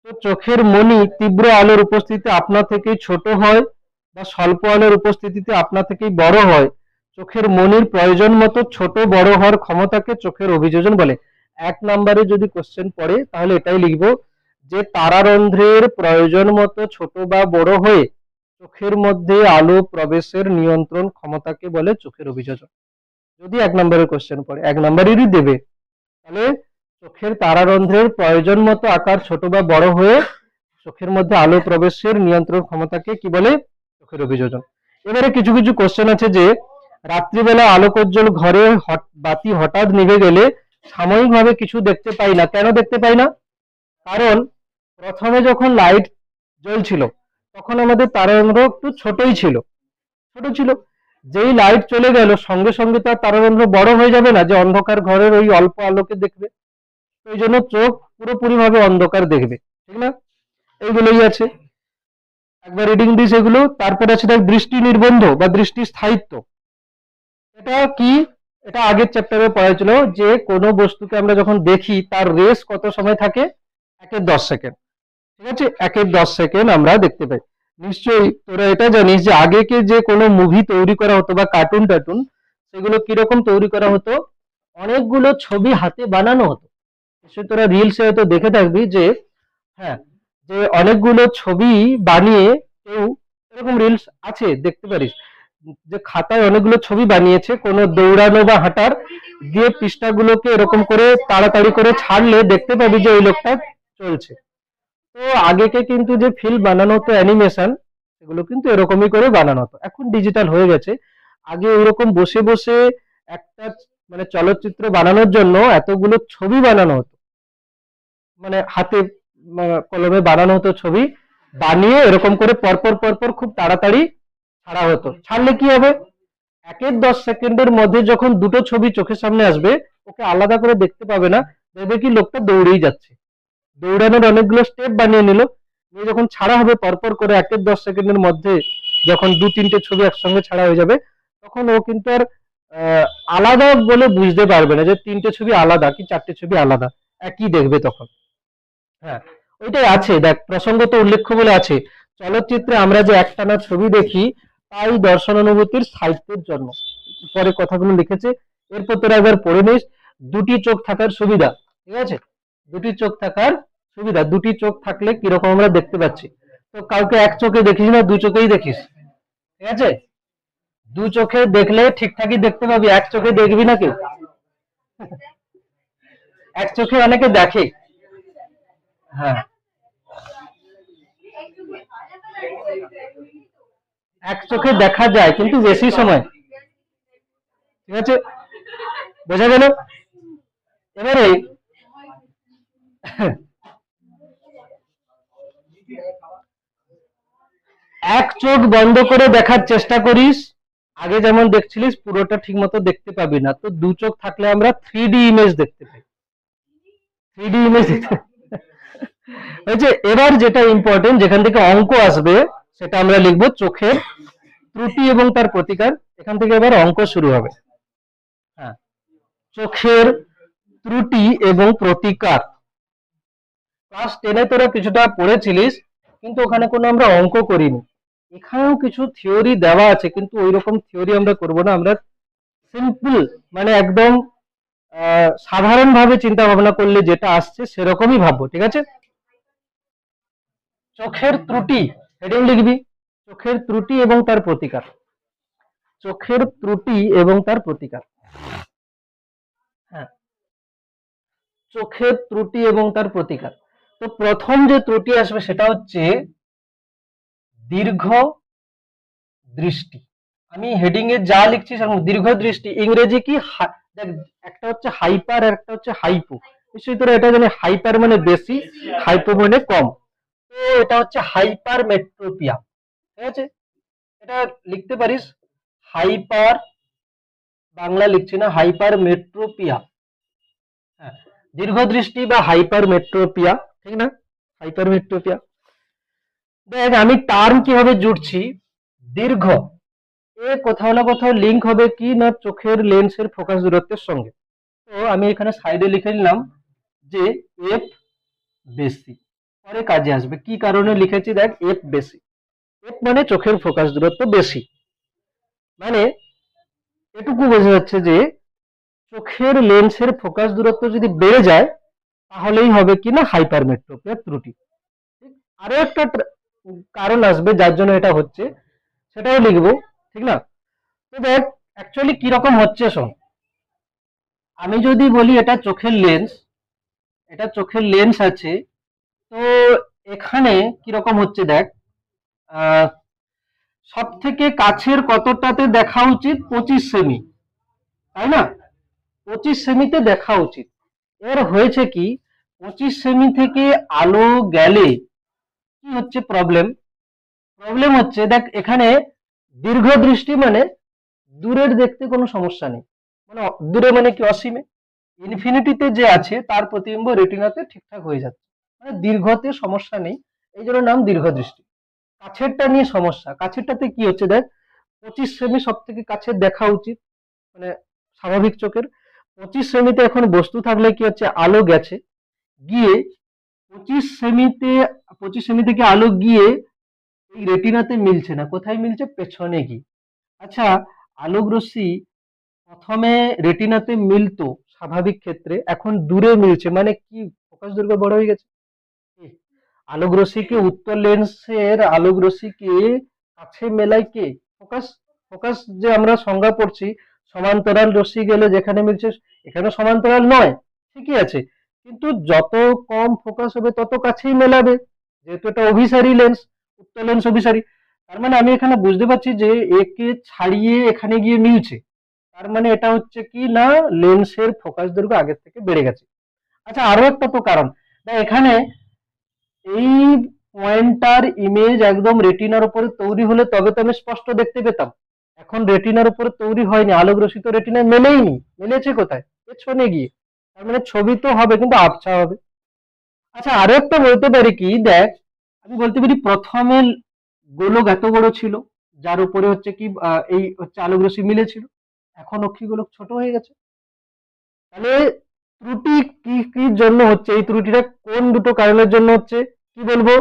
তো চোখের মণি তীব্র আলোর উপস্থিতিতে আপনা থেকেই ছোট হয় বা স্বল্প আলোর উপস্থিতিতে আপনা থেকেই বড় হয়। চোখের মণির প্রয়োজন মতো ছোট বড় হওয়ার ক্ষমতাকে চোখের অভিযোজন বলে। 1 নম্বরে যদি কোশ্চেন পড়ে তাহলে এটাই লিখবো, যে তারারন্ধ্রের প্রয়োজন মতো ছোট বা বড় হয়ে চোখের মধ্যে আলো প্রবেশের নিয়ন্ত্রণ ক্ষমতাকে বলে চোখের অভিযোজন। যদি 1 নম্বরের কোশ্চেন পড়ে, 1 নম্বরেরই দেবে, তাহলে চোখের তারারন্ধ্রের প্রয়োজন মতো আকার ছোট বা বড় হয়ে চোখের মধ্যে আলো প্রবেশের নিয়ন্ত্রণ ক্ষমতাকে কি বলে, চোখের অভিযোজন। এবারে কিছু কিছু কোশ্চেন আছে যে রাত্রিবেলা আলোকোজ্জ্বল ঘরে বাতি হঠাৎ নিভে গেলে সাময়িকভাবে কিছু দেখতে পাই না, কেন দেখতে পাই না? কারণ প্রথমে যখন লাইট জ্বলছিল তখন আমাদের তারারন্ধ্র একটু ছোটই ছিল, ছোট ছিল। যেই লাইট চলে গেল সঙ্গে সঙ্গে তার তারারন্ধ্র বড় হয়ে যাবে না, যে অন্ধকার ঘরের ওই অল্প আলোকে দেখবে, ওই জন্য চোখ পুরোপুরি ভাবে অন্ধকার দেখবে, ঠিক না? এইগুলোই আছে, একবার রিডিং দিস এগুলো। তারপরে আছে দেখ দৃষ্টি নির্বন্ধ বা দৃষ্টি স্থায়িত্ব। এটা কি, এটা আগের চ্যাপ্টারে পড়া ছিল, যে কোনো বস্তুকে আমরা যখন দেখি তার রেস কত সময় থাকে, 1/10 সেকেন্ড, ঠিক আছে? 1/10 সেকেন্ড আমরা দেখতে পাই। নিশ্চয়ই তোরা এটা জানিস যে আগেকে যে কোনো মুভি তৈরি করা হতো বা কার্টুন টার্টুন, সেগুলো কিরকম তৈরি করা হতো, অনেকগুলো ছবি হাতে বানানো হতো। নিশ্চয়ই তোরা রিলসে হয়তো দেখে থাকবি যে, হ্যাঁ, যে অনেকগুলো ছবি বানিয়ে কেউ, এরকম রিলস আছে দেখতে পারিস, যে খাতায় অনেকগুলো ছবি বানিয়েছে কোনো দৌড়ানো বা হাঁটার, দিয়ে পৃষ্ঠাগুলোকে এরকম করে তাড়াতাড়ি করে ছাড়লে দেখতে পাবি যে ওই লোকটা চলছে। তো আগেকে কিন্তু যে ফিল্ম বানানো হতো অ্যানিমেশন, সেগুলো কিন্তু এরকমই করে বানানো হতো, এখন ডিজিটাল হয়ে গেছে। আগে ওইরকম বসে বসে একটা মানে চলচ্চিত্র বানানোর জন্য এতগুলো ছবি বানানো হতো, মানে হাতে কলমে বানানো হতো ছবি, বানিয়ে এরকম করে পরপর পরপর খুব তাড়াতাড়ি ছাড়া হতো। ছাড়লে কি হবে, 1/10 সেকেন্ডের মধ্যে যখন দুটো ছবি চোখের সামনে আসবে, ওকে আলাদা করে দেখতে পাবে না, দেখবে কি লোকটা দৌড়েই যাচ্ছে। দৌড়ানোর অনেকগুলো স্টেপ বানিয়ে নিল, নিয়ে যখন ছাড়া হবে পরপর করে 1/10 সেকেন্ডের মধ্যে, যখন 2-3টে ছবি একসঙ্গে ছাড়া হয়ে যাবে, তখন ও কিন্তু আর আলাদা বলে বুঝতে পারবে না যে 3টে ছবি আলাদা কি 4টে ছবি আলাদা, একই দেখবে তখন। হ্যাঁ, ওইটাই আছে দেখ, প্রসঙ্গত উল্লেখ্য বলে আছে, চলচ্চিত্রে আমরা যে একটানা ছবি দেখি তাই দর্শনানুভূতির স্থায়িত্বের জন্য। পরে কথাগুলো লিখেছে, এরপর তোরা একবার পড়ে নিস। দুটি চোখ থাকার সুবিধা, ঠিক আছে? দুটি চোখ থাকার সুবিধা, দুটি চোখ থাকলে কিরকম আমরা দেখতে পাচ্ছি। তো কাউকে এক চোখে দেখিস না, দু চোখেই দেখিস, ঠিক আছে? দু চোখে দেখলে ঠিকঠাকই দেখতে পাবি, এক চোখে দেখবি না কেউ। এক চোখে অনেকে দেখে। হ্যাঁ, এক চোখে দেখা যায় কিন্তু বেশি সময়, ঠিক আছে? বোঝা গেল? এবারে এক চোখ বন্ধ করে দেখার চেষ্টা করিস, আগে যেমন দেখছিলিস পুরোটা ঠিক মতো দেখতে পাবি না, তো দু চোখ থাকলে আমরা 3D ইমেজ দেখতে পাই, 3D ইমেজ দেখতে। ওই যে এবার যেটা ইম্পর্টেন্ট, যেখান থেকে অঙ্ক আসবে, সেটা আমরা লিখবো চোখের ত্রুটি এবং তার প্রতিকার। এখান থেকে এবার অঙ্ক শুরু হবে। হ্যাঁ, চোখের ত্রুটি এবং প্রতিকার ক্লাস 10-এ তোরা কিছুটা পড়েছিলিস, কিন্তু ওখানে কোনো আমরা অঙ্ক করিনি। এখানেও কিছু থিওরি দেওয়া আছে, কিন্তু ওই রকম থিওরি আমরা করব না, আমরা সিম্পল মানে একদম সাধারণভাবে চিন্তা ভাবনা করলে যেটা আসছে সেরকমই ভাববো, ঠিক আছে? চোখের ত্রুটি, হেডিং লিখবি চোখের ত্রুটি এবং তার প্রতিকার। চোখের ত্রুটি এবং তার প্রতিকার। হ্যাঁ, চোখের ত্রুটি এবং তার প্রতিকার। তো প্রথম যে ত্রুটি আসবে সেটা হচ্ছে দীর্ঘ দৃষ্টি। আমি হেডিং এ যা লিখছি দীর্ঘ দৃষ্টি ইংরেজি কি দেখ, একটা হচ্ছে হাইপার আর একটা হচ্ছে হাইপো। নিশ্চয়ই তোরা এটা জানি, হাইপার মানে বেশি, হাইপো মানে কম। তো এটা হচ্ছে হাইপার মেট্রোপিয়া, ঠিক আছে? এটা লিখতে পারিস হাইপার, বাংলা লিখছি না, হাইপার মেট্রোপিয়া। হ্যাঁ, দীর্ঘ দৃষ্টি বা হাইপার মেট্রোপিয়া, ঠিক না? হাইপার মেট্রোপিয়া। দেখ আমি টার্ম কিভাবে জুড়ছি, দীর্ঘ এ কোথাও না কোথাও লিঙ্ক হবে কি না চোখের লেন্সের ফোকাস দূরত্বের সঙ্গে। তো আমি এখানে সাইডে লিখে নিলাম যে এফ বেশি, পরে কাজে আসবে। কি কারণে লিখেছি দেখ, এফ বেশি। এফ মানে চোখের ফোকাস দূরত্ব বেশি, মানে এটুকু বোঝা যাচ্ছে যে চোখের লেন্সের ফোকাস দূরত্ব যদি বেড়ে যায় তাহলেই হবে কি না হাইপারমেট্রোপিয়া ত্রুটি। আরো একটা কারণ আসবে যার জন্য এটা হচ্ছে, সেটাও লিখবো, ঠিক না? তো দেখ অ্যাকচুয়ালি কিরকম হচ্ছে শোন। আমি যদি বলি এটা চোখের লেন্স, এটা চোখের লেন্স আছে, তো এখানে কিরকম হচ্ছে দেখ, সব থেকে কাছের কতটাতে দেখা উচিত, 25 সেমি, তাই না? 25 সেমিতে দেখা উচিত। এর হয়েছে কি, 25 সেমি থেকে আলো গেলে কি হচ্ছে প্রবলেম, প্রবলেম হচ্ছে দেখ এখানে দীর্ঘ দৃষ্টি মানে দূরের দেখতে কোনো সমস্যা নেই, মানে দূরে মানে কি অসীমে, ইনফিনিটিতে যে আছে তার প্রতিবিম্ব রেটিনাতে ঠিকঠাক হয়ে যাচ্ছে, মানে দীর্ঘতে সমস্যা নেই, এই জন্য নাম দীর্ঘ দৃষ্টি। কাছেরটা নিয়ে সমস্যা, কাছেরটাতে কি হচ্ছে দেখ, 25 সেমি সব থেকে কাছে দেখা উচিত, মানে স্বাভাবিক চোখের। 25 সেমিতে এখন বস্তু থাকলে কি হচ্ছে, আলো গেছে, গিয়ে 25 সেমিতে, 25 সেমি থেকে আলো গিয়ে এই রেটিনাতে মিলছে না, কোথায় মিলছে, পেছনে গিয়ে। আচ্ছা, আলোক রশ্মি প্রথমে রেটিনাতে মিলতো স্বাভাবিক ক্ষেত্রে, এখন দূরে মিলছে, মানে কি ফোকাস দৈর্ঘ্য বড় হয়ে গেছে। আলোক রশ্মিকে, উত্তর লেন্সের আলোক রশ্মিকে কাছে মেলায় কে, ফোকাস। ফোকাস যে আমরা সংজ্ঞা পড়ছি, সমান্তরাল রশ্মি গেলে যেখানে মিলছে, এখানে সমান্তরাল নয়, ঠিকই আছে, কিন্তু যত কম ফোকাস হবে তত কাছেই মেলাবে, যেহেতু এটা অভিসারী লেন্স, উত্তর লেন্স অভিসারী। তার মানে আমি এখানে বুঝতে পারছি যে একে ছাড়িয়ে এখানে গিয়ে মিলছে, তার মানে এটা হচ্ছে কি না লেন্সের ফোকাস দৈর্ঘ্য আগের থেকে বেড়ে গেছে। আচ্ছা, আরো একটা তো কারণ, না এখানে এই পয়েন্টার ইমেজ একদম রেটিনার উপরে তৈরি হলে তবে তো আমি স্পষ্ট দেখতে পেতাম, এখন রেটিনার উপরে তৈরি হয়নি, আলোক রশ্মি তো রেটিনায় মেলেইনি, মেলেছে কোথায়, পেছনে গিয়ে, তার মানে ছবি তো হবে কিন্তু আবছা হবে। আচ্ছা, আরো একটা বলতে পারি কি দেখ, আমি বলতে পারি প্রথমে গোলক এত বড় ছিল যার উপরে হচ্ছে কি এই হচ্ছে আলোক রশ্মি মিলেছিল, এখন অক্ষি গোলক ছোট হয়ে গেছে। তাহলে ত্রুটি কি কি জন্য হচ্ছে, এই ত্রুটিটা কোন দুটো কারণের জন্য হচ্ছে, কি বলবো,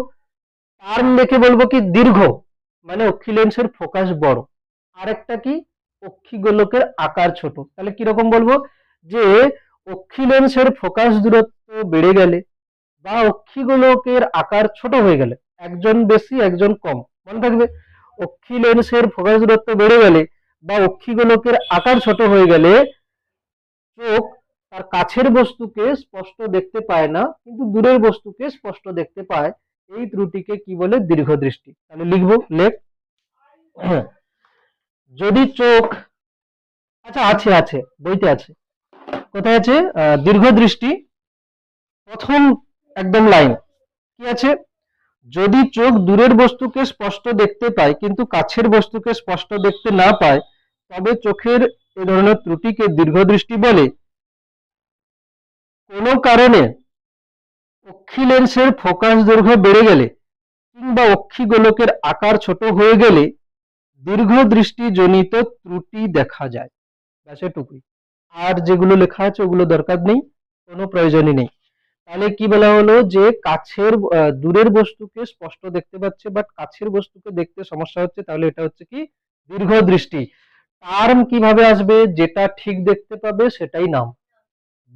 টার্ম দেখে বলবো কি দীর্ঘ মানে অক্ষি লেন্সের ফোকাস বড়, আরেকটা কি অক্ষি গোলকের আকার ছোট। তাহলে কিরকম বলবো, যে অক্ষি লেন্সের ফোকাস দূরত্ব বেড়ে গেলে বা অক্ষি গোলকের আকার ছোট হয়ে গেলে, একজন বেশি একজন কম, মনে থাকবে, অক্ষি লেন্সের ফোকাস দূরত্ব বেড়ে গেলে বা অক্ষি গোলকের আকার ছোট হয়ে গেলে চোখ তার কাছের বস্তুকে স্পষ্ট দেখতে পায় না কিন্তু দূরের বস্তুকে স্পষ্ট দেখতে পায়, এই ত্রুটিকে কি বলে, দীর্ঘ দৃষ্টি। তাহলে লিখবো, লেখ যদি চোখ, আচ্ছা আছে আছে বইতে আছে, কোথায় আছে, দীর্ঘ দৃষ্টি প্রথম একদম লাইন কি আছে, যদি চোখ দূরের বস্তুকে স্পষ্ট দেখতে পায় কিন্তু কাছের বস্তুকে স্পষ্ট দেখতে না পায় তবে চোখের এ ধরনের ত্রুটিকে দীর্ঘ দৃষ্টি বলে। কোনো কারণে অক্ষি লেন্সের ফোকাস দৈর্ঘ্য বেড়ে গেলে কিংবা অক্ষি গোলকের আকার ছোট হয়ে গেলে দীর্ঘ দৃষ্টিজনিত ত্রুটি দেখা যায়, ব্যাস এটুকুই। আর যেগুলো লেখা আছে ওগুলো দরকার নেই, কোনো প্রয়োজনই নেই। তাহলে কি বলা হলো, যে কাছের দূরের বস্তুকে স্পষ্ট দেখতে পাচ্ছে বাট কাছের বস্তুকে দেখতে সমস্যা হচ্ছে, তাহলে এটা হচ্ছে কি দীর্ঘ দৃষ্টি। টার্ম কিভাবে আসবে, যেটা ঠিক দেখতে পাবে সেটাই নাম,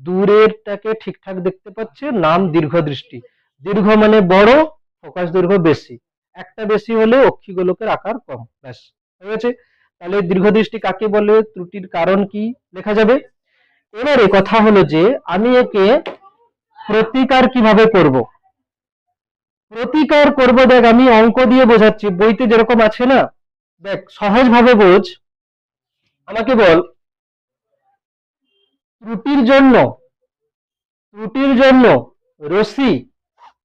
দূরেরটাকে ঠিকঠাক দেখতে পাচ্ছে নাম দীর্ঘ দৃষ্টি। দীর্ঘ মানে বড়, ফোকাস দৈর্ঘ্য বেশি, একটা বেশি হলে অক্ষিগোলকের আকার কম। ব্যাস হয়ে গেছে। তাহলে দীর্ঘদৃষ্টি কাকে বলে, ত্রুটির কারণ কি, লেখা যাবে। এবারে কথা হলো যে আমি একে প্রতিকার কিভাবে করব। প্রতিকার করব, দেখ আমি অঙ্ক দিয়ে বোঝাচ্ছি, বইতে যেরকম আছে না, দেখ সহজ ভাবে বোঝ। আমাকে বল, ত্রুটির জন্য রশ্মি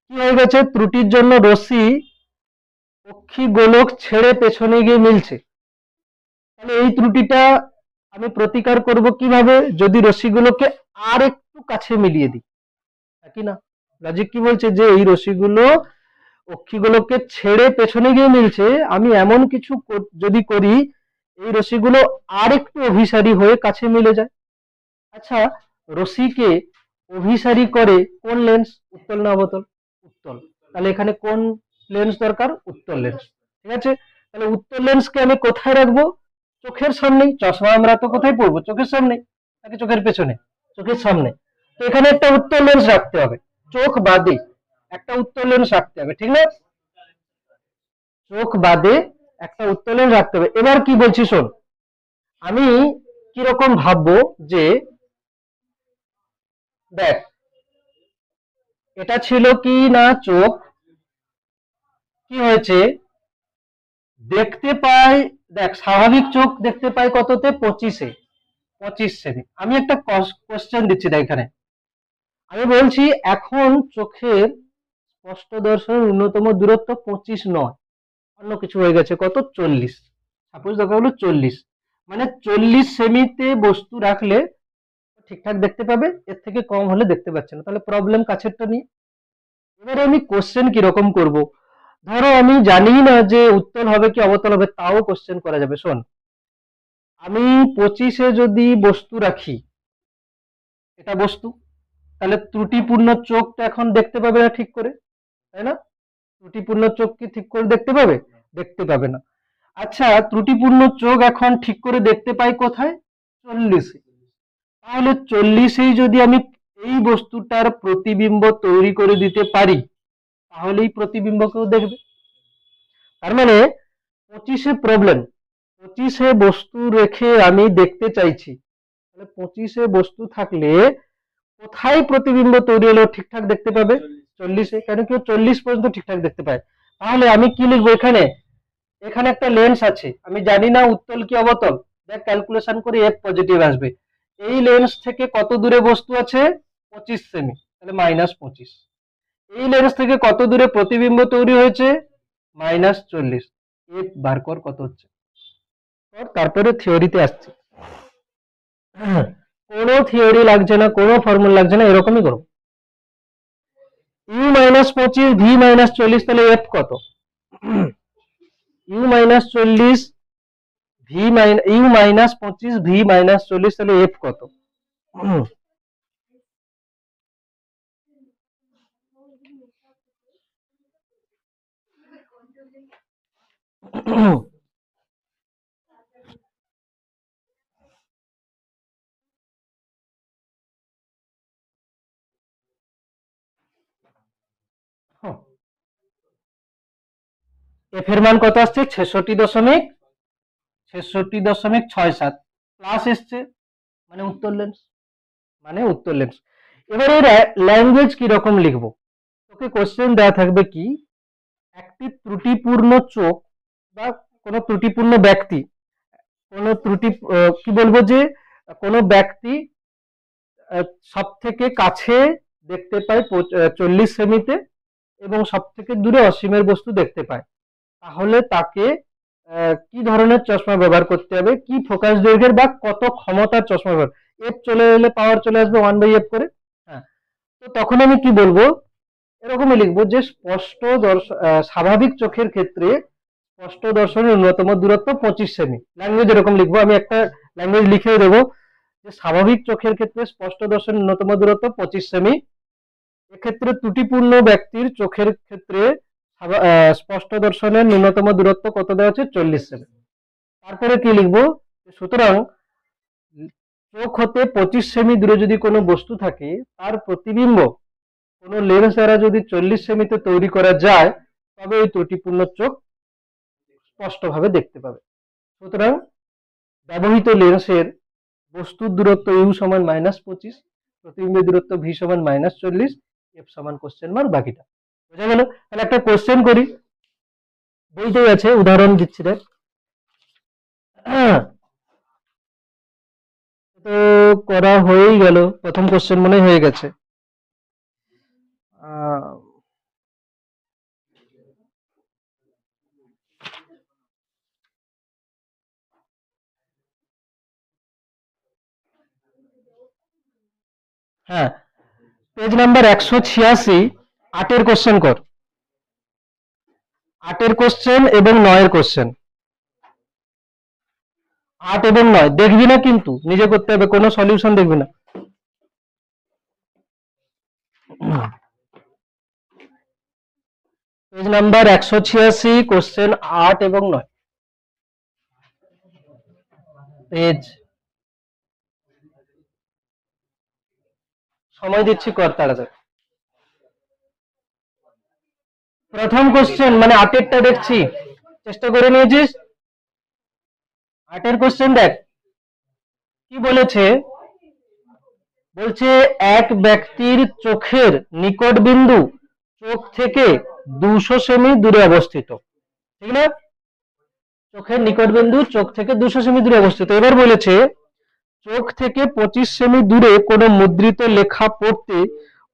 কি হয়ে গেছে, ত্রুটির জন্য রশ্মি অক্ষি গোলক ছেড়ে পেছনে গিয়ে মিলছে। তাহলে এই ত্রুটিটা আমি প্রতিকার করব কিভাবে, যদি রশ্মিগুলোকে আর একটু কাছে মিলিয়ে দিই, নাকি না? লজিক কি বলছে যে এই রশ্মিগুলো অক্ষিগুলোকে ছেড়ে পেছনে গিয়ে মিলছে, আমি এমন কিছু যদি করি এই রশ্মিগুলো আর একটু অভিসারী হয়ে কাছে মিলে যায়। আচ্ছা, রশ্মিকে অভিসারী করে কোন লেন্স, উত্তল না অবতল? উত্তল। তাহলে এখানে কোন লেন্স দরকার, উত্তল লেন্স। ঠিক আছে, তাহলে উত্তল লেন্সকে আমি কোথায় রাখবো, চোখের সামনে। চশমা আমরা তো কোথায় পড়বো, চোখের সামনে নাকি চোখের পেছনে, চোখের সামনে। তো এখানে একটা উত্তল লেন্স রাখতে হবে, চোখ বাদে একটা উত্তল লেন্স রাখতে হবে, ঠিক না? চোখ বাদে একটা উত্তল লেন্স রাখতে হবে। এবার কি বলছি শোন, আমি কিরকম ভাববো যে দেখ এটা ছিল কি না চোখ, কি হয়েছে দেখতে পাই, দেখ স্বাভাবিক চোখ দেখতে পাই কততে, 25 সেমি। আমি একটা কোশ্চেন দিচ্ছি, দেখ এখানে আমি বলছি এখন চোখের স্পষ্ট দর্শনের ন্যূনতম দূরত্ব 25 নয়, অন্য কিছু হয়ে গেছে, কত, 40। সাপোজ দেখা হলো 40, মানে 40 সেমিতে বস্তু রাখলে ঠিকঠাক দেখতে পাবে, এর থেকে কম হলে দেখতে পাচ্ছে না। তাহলে প্রবলেম কাছেরটা নিয়ে। এবারে আমি কোশ্চেন কিরকম করব, ধরো আমি জানি না যে উত্তল হবে কি অবতল হবে, তাও কোশ্চেন করা যাবে। শোন, আমি 25-এ যদি বস্তু রাখি, এটা বস্তু, তাহলে ত্রুটিপূর্ণ চোখটা এখন দেখতে পাবে না ঠিক করে, তাই না? ত্রুটিপূর্ণ চোখ কি ঠিক করে দেখতে পাবে, দেখতে পাবে না। আচ্ছা, ত্রুটিপূর্ণ চোখ এখন ঠিক করে দেখতে পাই কোথায়, 40-এ। তাহলে 40-এই যদি আমি এই বস্তুটার প্রতিবিম্ব তৈরি করে দিতে পারি, তাহলেই প্রতিবিম্বকেও দেখবে। তার মানে 25-এ প্রবলেম, 25-এ বস্তু রেখে আমি দেখতে চাইছি, তাহলে 25-এ বস্তু থাকলে কোথায় প্রতিবিম্ব তৈরি হলো ঠিকঠাক দেখতে পাবে, 40-এ। কেন কেউ 40 পর্যন্ত ঠিকঠাক দেখতে পায়। তাহলে আমি কি লিখবো এখানে, এখানে একটা লেন্স আছে, আমি জানি না উত্তল কি অবতল, দেখ ক্যালকুলেশন করে এফ পজিটিভ আসবে। এই লেন্স থেকে কত দূরে বস্তু আছে, 25 সেমি, তাহলে -25। এই লেন্স থেকে কত দূরে প্রতিবিম্ব তৈরি হয়েছে, -40। এফ বার কর কত হচ্ছে। তারপরে থিওরিতে আসছে, কোনো থিওরি লাগছে না, কোনো ফর্মুলা লাগছে না, এরকমই করো। u-25 v-40, তাহলে এফ কত, u-40 u-25 v-40, তাহলে এফ কত। এফ এর মান কত আসছে, 66.67 প্লাস এসছে, মানে উত্তর লেন্স, মানে উত্তর লেন্স। এবারে ল্যাঙ্গুয়েজ কি রকম লিখবো, তোকে কোশ্চেন দেওয়া থাকবে কি, একটি ত্রুটিপূর্ণ চোখ বা কোনো ত্রুটিপূর্ণ ব্যক্তি, কোনো ত্রুটি কি বলবো যে কোনো ব্যক্তি সব থেকে কাছে দেখতে পায় 40 সেমিতে এবং সব থেকে দূরে অসীমের বস্তু দেখতে পায়, তাহলে তাকে কি ধরনের চশমা ব্যবহার করতে হবে, কি ফোকাস দৈর্ঘ্যের বা কত ক্ষমতার চশমা ব্যবহার, এফ চলে এলে পাওয়ার চলে আসবে 1/f করে। হ্যাঁ, তো তখন আমি কি বলবো, এরকমই লিখবো যে স্পষ্ট স্বাভাবিক চোখের ক্ষেত্রে স্পষ্ট দর্শনের ন্যূনতম দূরত্ব 25 সেমি। ল্যাঙ্গুয়েজ এরকম লিখবো, আমি একটা ল্যাঙ্গুয়েজ লিখেও দেবো যে স্বাভাবিক চোখের ক্ষেত্রে স্পষ্ট দর্শনের ন্যূনতম দূরত্ব 25 সেমি। এক্ষেত্রে ত্রুটিপূর্ণ ব্যক্তির চোখের ক্ষেত্রে স্পষ্ট দর্শনের ন্যূনতম দূরত্ব কত দেওয়া আছে, 40 সেমি। তারপরে কি লিখবো, সুতরাং চোখ হতে 25 সেমি দূরে যদি কোনো বস্তু থাকে, তার প্রতিবিম্ব কোনো লেন্স দ্বারা যদি 40 সেমিতে তৈরি করা যায়, তবে ওই ত্রুটিপূর্ণ চোখ স্পষ্টভাবে দেখতে পাবে। সুতরাং ব্যবহৃত লেন্সের বস্তুর দূরত্ব ইউ সমান -25, প্রতিবিম্বের দূরত্ব ভি সমান -40, এফ সমান কোশ্চেন মার্ক, বাকিটা বোঝা গেল। তাহলে একটা কোশ্চেন করি, বইতেই আছে, উদাহরণ দিচ্ছি দেখ। তো করা হয়েই গেল, প্রথম কোশ্চেন মনে হয়ে গেছে। হ্যাঁ, পেজ নাম্বার 186, 8-এর কোশ্চেন কর। 8-এর কোশ্চেন এবং 9-এর কোশ্চেন। 8 এবং 9 দেখবি না, কিন্তু নিজে করতে হবে, কোনো সলিউশন দেখবি না। পেজ নাম্বার 186, কোশ্চেন 8 এবং 9। পেজ, সময় দিচ্ছি, কর তাড়াতাড়ি। প্রথম কোশ্চেন মানে 8-এরটা দেখছি, চেষ্টা করে নিয়েছিস? 8-এর কোশ্চেন দেখ কি বলেছে। বলছে এক ব্যক্তির চোখের নিকট বিন্দু চোখ থেকে 200 সেমি দূরে অবস্থিত, ঠিক না? চোখের নিকট বিন্দু চোখ থেকে 200 সেমি দূরে অবস্থিত। এবার বলেছে চোখ থেকে 25 সেমি দূরে কোনো মুদ্রিত লেখা পড়তে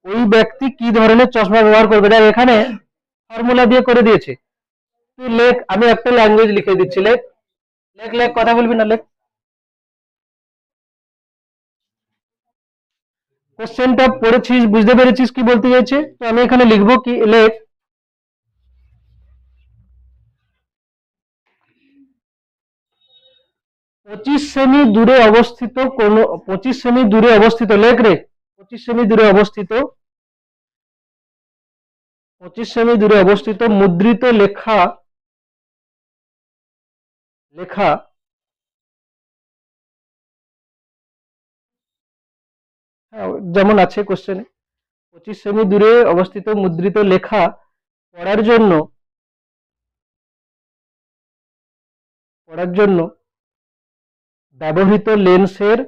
ওই ব্যক্তি কি ধরনের চশমা ব্যবহার করবে। দেখ এখানে ফর্মুলা দিয়ে করে দিয়েছে, তুই লেখ, আমি একটা ল্যাঙ্গুয়েজ লিখে দিচ্ছি, লেখ লেখ লেখ, কথা বলবি না, লেখ। কোশ্চেনটা পড়েছিস, বুঝতে পেরেছিস কি বলতে চাইছে? তো আমি এখানে লিখবো কি, লেখ 25 সেমি দূরে অবস্থিত কোন, 25 সেমি দূরে অবস্থিত, লেখ রে 25 সেমি দূরে অবস্থিত, 25 সেমি দূরে অবস্থিত মুদ্রিত লেখা, লেখা হ্যাঁ, যেমন আছে কোশ্চেনে, 25 সেমি দূরে অবস্থিত মুদ্রিত লেখা পড়ার জন্য, ব্যবহৃত লেন্সের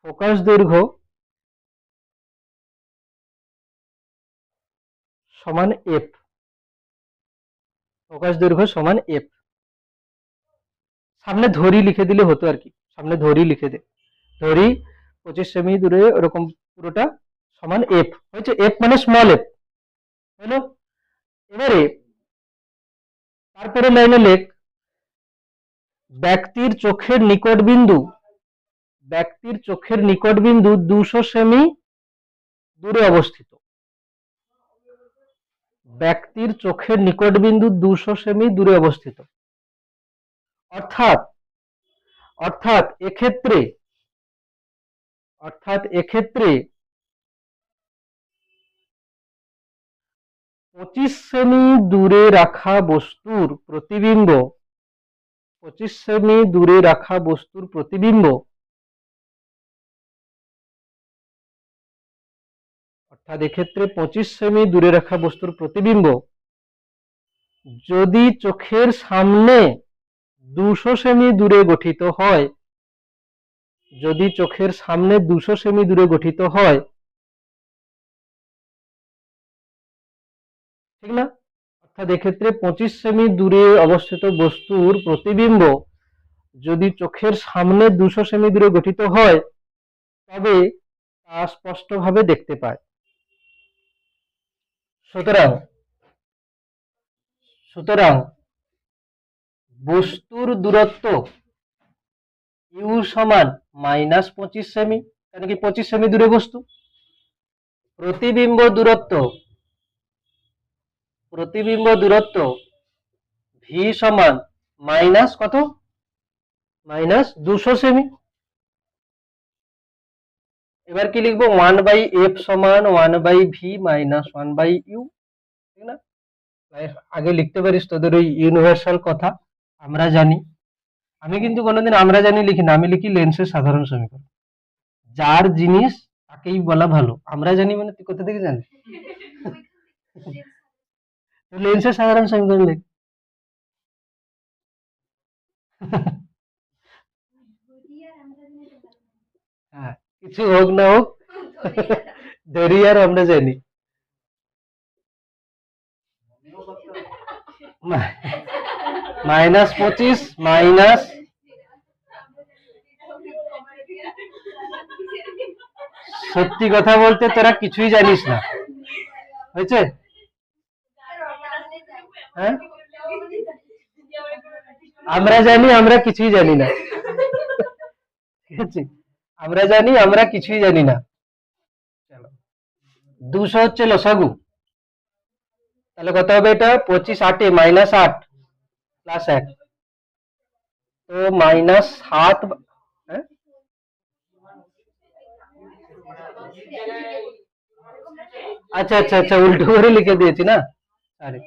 ফোকাস দৈর্ঘ্য সমান এফ, ফোকাস দৈর্ঘ্য সমান এফ। সামনে ধরি লিখে দিলে হতো আর কি, সামনে ধরি লিখে দে, ধরি 25 সেমি দূরে ওরকম পুরোটা সমান এফ, হয়েছে? এফ মানে স্মল এফ, হলো? এবারে তারপরে লাইনে লেখ ব্যক্তির চোখের নিকট বিন্দু, ব্যক্তির চোখের নিকট বিন্দু 200 সেমি দূরে অবস্থিত, ব্যক্তির চোখের নিকট বিন্দু 200 সেমি দূরে অবস্থিত। অর্থাৎ অর্থাৎ এক্ষেত্রে এক্ষেত্রে 25 সেমি দূরে রাখা বস্তুর প্রতিবিম্ব, 25 সেমি দূরে রাখা বস্তুর প্রতিবিম্ব, অর্থাৎ এক্ষেত্রে 25 সেমি দূরে রাখা বস্তুর প্রতিবিম্ব যদি চোখের সামনে 200 সেমি দূরে গঠিত হয়, যদি চোখের সামনে 200 সেমি দূরে গঠিত হয়, ঠিক না? অর্থাৎ এক্ষেত্রে 25 সেমি দূরে অবস্থিত বস্তুর প্রতিবিম্ব যদি চোখের সামনে 200 সেমি দূরে গঠিত হয়, তবে তা স্পষ্টভাবে দেখতে পায়। সুতরাং বস্তুর দূরত্ব ইউ সমান -25 সেমি, কারণ কি 25 সেমি দূরে বস্তু। প্রতিবিম্ব দূরত্ব ভি সমান মাইনাস কত, -200 সেমি। এবার কি লিখবো, 1/f সমান 1/v মাইনাস 1/u, ঠিক না? আগে লিখতে পারিস তোদের ওই ইউনিভার্সাল কথা, আমরা জানি। আমি কিন্তু কোনোদিন আমরা জানি লিখি না, আমি লিখি লেন্সের সাধারণ সমীকরণ। যার জিনিস তাকেই বলা ভালো, আমরা জানি মানে তুই কোথা থেকে জানিস? লেন্সের সাধারণ সমীকরণ লিখ। হ্যাঁ, কিছু হোক না হোক ধরি আর আমরা জানি। -25 মাইনাস, সত্যি কথা বলতে তোরা কিছুই জানিস না, হয়েছে? হ্যাঁ, আমরা জানি আমরা কিছুই জানি না, ঠিক আছে? আমরা জানি আমরা কিছুই জানি না। চলো, 200 হচ্ছে লসাগু, তাহলে কত হবে এটা? 25 8 -8 প্লাস 1, তো -7। হ্যাঁ, আচ্ছা আচ্ছা আচ্ছা, উল্টো করে লিখে দিয়েছি না, সরি।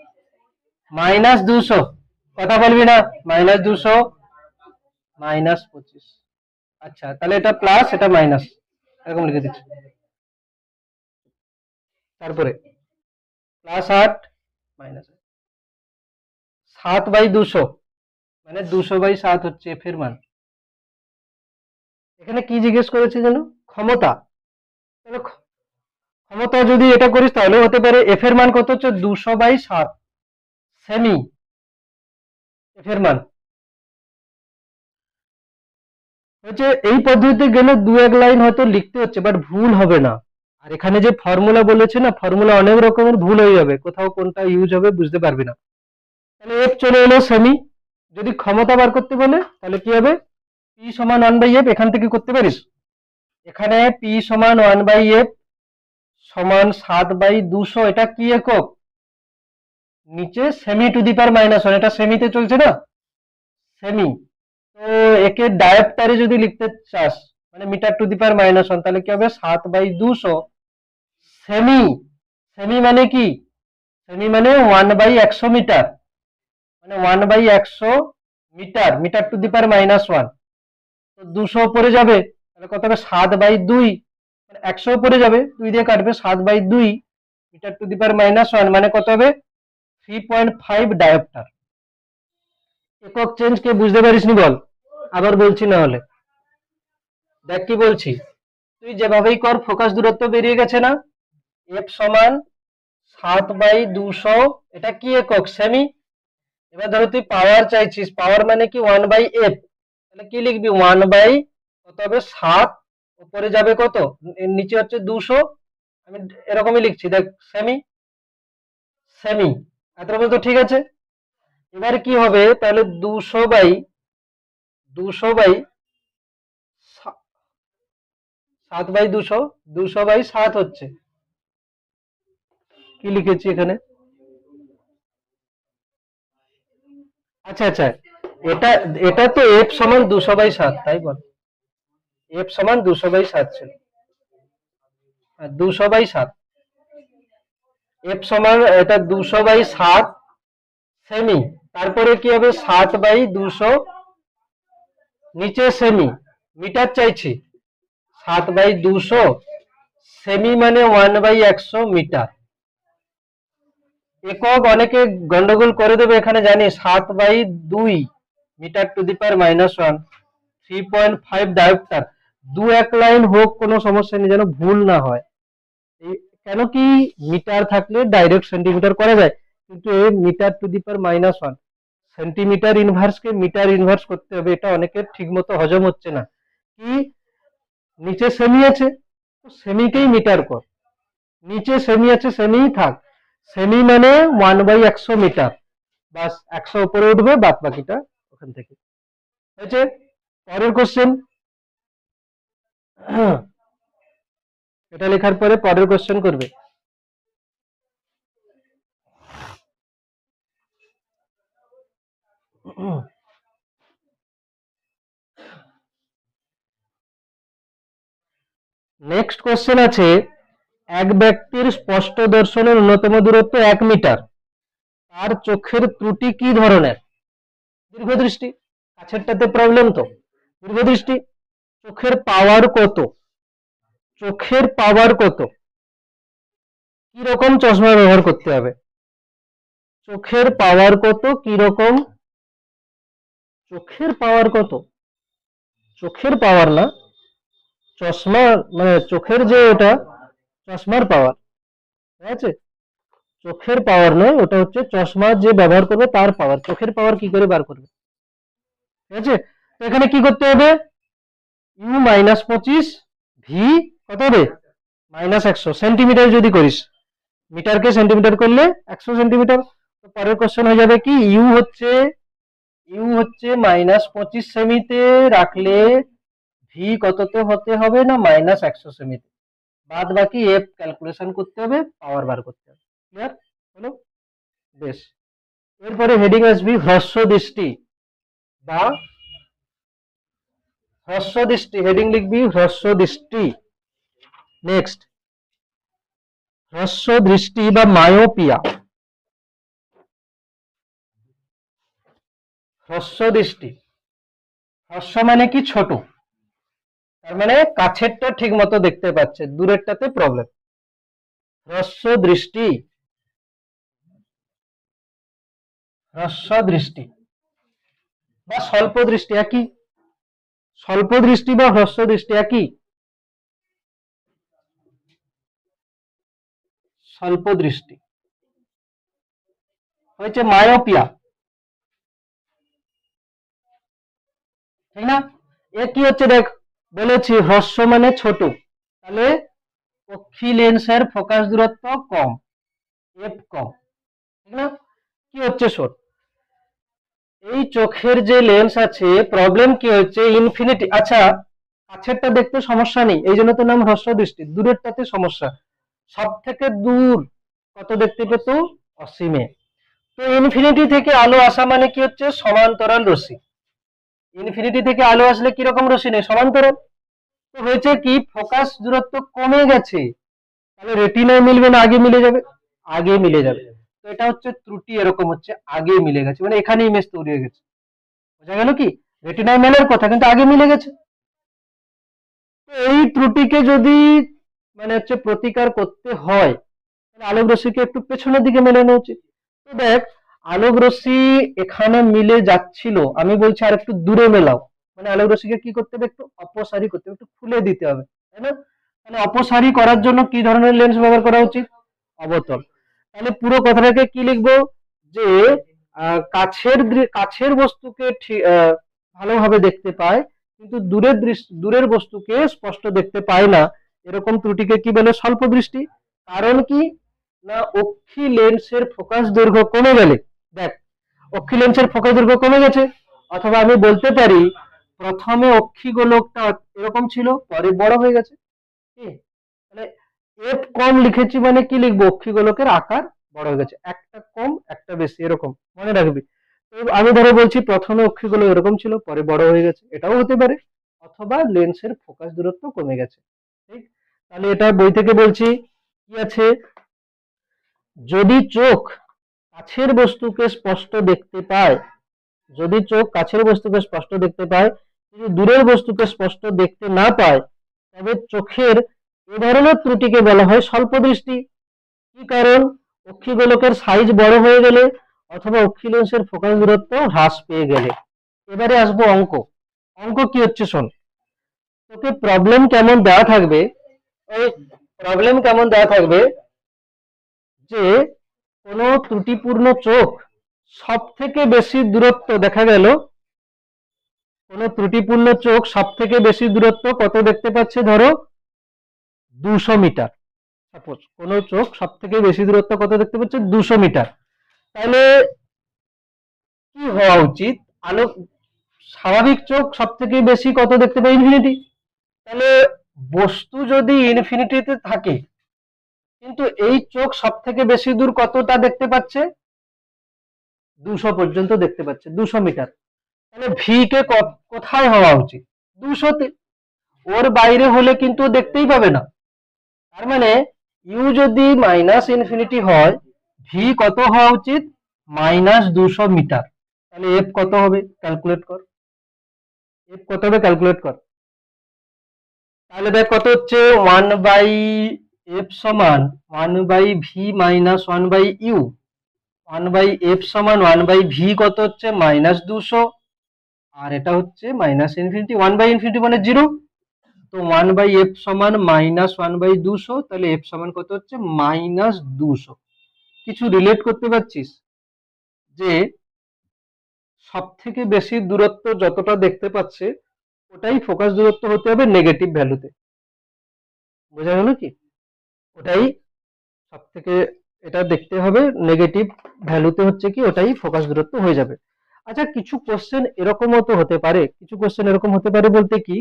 -200, কথা বলবি না, -200 -25। আচ্ছা, তাহলে এটা প্লাস এটা মাইনাস, এরকম লিখে দিচ্ছি। তারপরে +8 -7/200, মানে 200/7 হচ্ছে এফ এর মান। এখানে কি জিজ্ঞেস করেছে যেন? ক্ষমতা। তাহলে ক্ষমতা যদি এটা করিস তাহলে হতে পারে এফ এর মান কত হচ্ছে? 200/7 সেমি এফ এর মান হচ্ছে। এই পদ্ধতিতে গেলে 2-1 লাইন হয়তো লিখতে হচ্ছে, বাট ভুল হবে না। আর এখানে যে ফর্মুলা বলেছে না, ফর্মুলা অনেক রকমের, ভুল হয়ে যাবে, কোথাও কোনটা ইউজ হবে বুঝতে পারবি না। তাহলে এফ চলে এলো সেমি। যদি ক্ষমতা বার করতে বলে তাহলে কি হবে? পি সমান 1/f, এখান থেকে করতে পারিস। এখানে পি সমান 1/f সমান 7/200, এটা কি একক? নিচে সেমি টু দি পাওয়ার -1, এটা সেমিতে চলছে না, সেমি। তো একে ডায়োপ্টারে যদি লিখতে চাস, মানে মিটার টু দি পাওয়ার -1, তাহলে কি হবে? 7/200 সেমি। সেমি মানে কি? সেমি মানে 1/100 মিটার, মানে 1/100 metre, metre to the power -1। তো 200 উপরে যাবে, তাহলে কত হবে? 7/2, মানে 100 উপরে যাবে, 2 দিয়ে কাটবে, 7/2 মিটার টু দি পাওয়ার -1, মানে কত হবে? 3.5 ডায়োপ্টার। একক চেঞ্জ কে বুঝতে পারিসনি বল, আবার বলছি না হলে। দেখ কি বলছি, তুই যেভাবেই কর, ফোকাস দূরত্ব বেরিয়ে গেছে না? এফ সমান 7/200, এটা কি একক? সেমি। এবার ধরো তুই পাওয়ার চাইছিস, পাওয়ার মানে কি? 1/f, তাহলে কি লিখবি? 1/ কত হবে? 7, উপরে যাবে কত? নিচে হচ্ছে 200, আমি এরকমই লিখছি, দেখ, সেমি সেমি। এতটা তো ঠিক আছে। এবার কি হবে? তাহলে 7/200, 200/7 হচ্ছে, কি লিখেছি এখানে? আচ্ছা আচ্ছা, এটা এটা তো এফ সমান 200/7, তাই বল? এফ সমান 200/7 ছিল, 200/7। এফ সমান এটা 200/7 সেমি। তারপরে কি হবে? 7/200, নিচে সেমি, মিটার চাইছি, 7/200 সেমি মানে 1/100 মিটার। একক অনেকে গন্ডগোল করে দেবে এখানে, জানি। 7/2 metre to the power -1, 3.5 dioptre. 2-1 line হোক, কোনো সমস্যা নেই, যেন ভুল না হয়। কেন কি? মিটার থাকলে ডাইরেক্ট সেন্টিমিটার করা যায়, কিন্তু এই metre to the power -1, centimetre inverse কে মিটার ইনভার্স করতে হবে, এটা অনেকের ঠিক মতো হজম হচ্ছে না। কি? নিচে সেমি আছে, সেমিকেই মিটার কর, নিচে সেমি আছে, সেমিই থাক। সেমি মানে 1/100 মিটার, বাস 100 উপরে উঠবে, বাদ বাকিটা ওখান থেকে। হয়েছে? পরের কোশ্চেন, এটা লেখার পরে পরের কোশ্চেন করবে। নেক্সট কোশ্চেন আছে, এক ব্যক্তির স্পষ্ট দর্শনের ন্যূনতম দূরত্ব 1 মিটার, তার চোখের ত্রুটি কি ধরনের? দীর্ঘদৃষ্টি। কাছেরটাতে প্রবলেম তো, দীর্ঘদৃষ্টি। চোখের পাওয়ার কত? চোখের পাওয়ার কত? কি রকম চশমা ব্যবহার করতে হবে? চোখের পাওয়ার কত, কি রকম? চোখের পাওয়ার কত? চোখের পাওয়ার না, চশমা, মানে চোখের যে এটা চশমার পাওয়ার, ঠিক আছে? চোখের পাওয়ার নয়, ওটা হচ্ছে চশমা যে ব্যবহার করবে তার পাওয়ার। চোখের পাওয়ার কি করে বার করবে, ঠিক আছে? তো এখানে কি করতে হবে, ইউ মাইনাস 25, ভি কত হবে, -100। সেন্টিমিটার যদি করিস, মিটারকে সেন্টিমিটার করলে 100 সেন্টিমিটার। তো পরের কোশ্চেন হয়ে যাবে কি, ইউ হচ্ছে -25 সেমিতে রাখলে ভি কততে হতে হবে না -100 সেমিতে। বাদ বাকি এফ ক্যালকুলেশন করতে হবে, পাওয়ার বার করতে হবে। ক্লিয়ার হলো? বেশ। এরপরে হেডিং আসবি হ্রস্ব দৃষ্টি বা হ্রস্ব দৃষ্টি, হেডিং লিখবি হ্রস্ব দৃষ্টি। নেক্সট, হ্রস্ব দৃষ্টি বা মায়োপিয়া। হ্রস্ব দৃষ্টি, হ্রস্ব মানে কি, ছোট, তার মানে কাছেরটা ঠিক মতো দেখতে পাচ্ছে, দূরেরটাতে প্রবলেম। হ্রস্ব দৃষ্টি, হ্রস্ব দৃষ্টি বা স্বল্প দৃষ্টি একই। স্বল্প দৃষ্টি বা হ্রস্ব দৃষ্টি একই। স্বল্প দৃষ্টি হয়েছে মায়োপিয়া, ঠিক না? এ কি হচ্ছে দেখ, বলেছি হ্রস্ব মানে ছোট, তাহলে অক্ষি লেন্সের ফোকাস দূরত্ব কম, এফ কম, ঠিক না? কি হচ্ছে শোন, এই চোখের যে লেন্স আছে, প্রবলেম কি হচ্ছে, ইনফিনিটি, আচ্ছা কাছেরটা দেখতে সমস্যা নেই, এই জন্য তো নাম হ্রস্ব দৃষ্টি, দূরেরটাতে সমস্যা। সব থেকে দূর কত দেখতে পেত, অসীমে। তো ইনফিনিটি থেকে আলো আসা মানে কি হচ্ছে, সমান্তরাল রশ্মি। ইনফিনিটি থেকে আলো আসলে কিরকম রশ্মি নেই, সমান্তরাল। তো হয়েছে কি, ফোকাস দূরত্ব কমে গেছে, তাহলে রেটিনায় মিলবে না আগে মিলে যাবে, আগে মিলে যাবে। তো এটা হচ্ছে ত্রুটি, এরকম হচ্ছে আগে মিলে গেছে, মানে এখানে ইমেজ তৈরি হয়ে গেছে। বোঝা গেল কি, রেটিনায় মেলার কথা কিন্তু আগে মিলে গেছে। তো এই ত্রুটিকে যদি মানে হচ্ছে প্রতিকার করতে হয়, তাহলে আলোক রশ্মিকে একটু পেছনের দিকে মেলানো উচিত। তো দেখ, আলোক রশ্মি এখানে মিলে যাচ্ছিল, আমি বলছি আর একটু দূরে মেলাও, মানে আলোক রশ্মিকে কি করতে হবে, একটু অপসারী করতে হবে, একটু খুলে দিতে হবে, তাই না? মানে অপসারী করার জন্য কি ধরনের লেন্স ব্যবহার করা উচিত, অবতল। তাহলে পুরো কথাটাকে কি লিখবো, যে কাছের বস্তুকে ভালোভাবে দেখতে পায়, কিন্তু দূরের বস্তুকে স্পষ্ট দেখতে পায় না, এরকম ত্রুটিকে কি বলে, স্বল্প দৃষ্টি। কারণ কি না, অক্ষি লেন্সের ফোকাস দৈর্ঘ্য কমে গেলে, দেখ অক্ষি লেন্সের ফোকাস দৈর্ঘ্য কমে গেছে, অথবা আমি বলতে পারি প্রথমে অক্ষি গোলকটা এরকম ছিল, পরে বড় হয়ে গেছে। কি, মানে এফ কম লিখেছি মানে কি লিখবো, অক্ষি গোলকের আকার বড় হয়ে গেছে, একটা কম একটা বেশি, এরকম মনে রাখবি। তো আমি ধরো বলছি প্রথমে অক্ষি গোলক এরকম ছিল, পরে বড় হয়ে গেছে, এটাও হতে পারে। অথবা লেন্সের ফোকাস দূরত্ব কমে গেছে, ঠিক? তাহলে এটা বই থেকে বলছি, কি আছে, যদি চোখ কাছের বস্তুকে স্পষ্ট দেখতে পায়, যদি চোখ কাছের বস্তুকে স্পষ্ট দেখতে পায়, যদি দূরের বস্তুকে স্পষ্ট দেখতে না পায়, তবে চোখের এ ধরনের ত্রুটিকে বলা হয় স্বল্প দৃষ্টি। কি কারণ, অক্ষি গোলকের সাইজ বড় হয়ে গেলে, অথবা অক্ষি লেন্সের ফোকাস দূরত্ব হ্রাস পেয়ে গেলে। এবারে আসবো অঙ্ক। অঙ্ক কি হচ্ছে শোন, তোকে প্রবলেম কেমন দেওয়া থাকবে, ওই প্রবলেম কেমন দেওয়া থাকবে, যে কোনো ত্রুটিপূর্ণ চোখ সব থেকে বেশি দূরত্ব দেখা গেল, কোনো ত্রুটিপূর্ণ চোখ সব থেকে বেশি দূরত্ব কত দেখতে পাচ্ছে, ধরো 200 মিটার। সাপোজ কোনো চোখ সব থেকে বেশি দূরত্ব কত দেখতে পাচ্ছে, 200 মিটার। তাহলে কি হওয়া উচিত, আলো, স্বাভাবিক চোখ সব থেকে বেশি কত দেখতে পায়, ইনফিনিটি। তাহলে বস্তু যদি ইনফিনিটিতে থাকে, কিন্তু এই চোখ সব থেকে বেশি দূর কতটা দেখতে পাচ্ছে, 200 পর্যন্ত দেখতে পাচ্ছে, 200 মিটার। তাহলে ভি কে কোথায় হওয়া উচিত, 200তে। ওর বাইরে হলে কিন্তু দেখতেই পাবে না। তার মানে ইউ যদি মাইনাস ইনফিনিটি হয়, ভি কত হওয়া উচিত, -200 মিটার। তাহলে এফ কত হবে, ক্যালকুলেট কর, এফ কত হবে ক্যালকুলেট কর। তাহলে দেখ কত হচ্ছে, 1/f সমান 1/v - 1/u। 1/f সমান 1/v কত হচ্ছে -200, আর এটা হচ্ছে -ইনফিনিটি, 1/ইনফিনিটি মানে 0। তো 1/f সমান -1/200, তাহলে f সমান কত হচ্ছে -200। কিছু রিলেট করতে পারছিস যে সব থেকে বেশি দূরত্ব যতটা দেখতে পাচ্ছে ওটাই ফোকাস দূরত্ব হতে হবে নেগেটিভ ভ্যালুতে। বোঝা গেল কি? ওটাই সব থেকে, এটা দেখতে হবে নেগেটিভ ভ্যালুতে, হচ্ছে কি ওটাই ফোকাস দূরত্ব হয়ে যাবে। আচ্ছা, কিছু কোশ্চেন এরকমও তো হতে পারে, কিছু কোশ্চেন এরকম হতে পারে বলতে কি,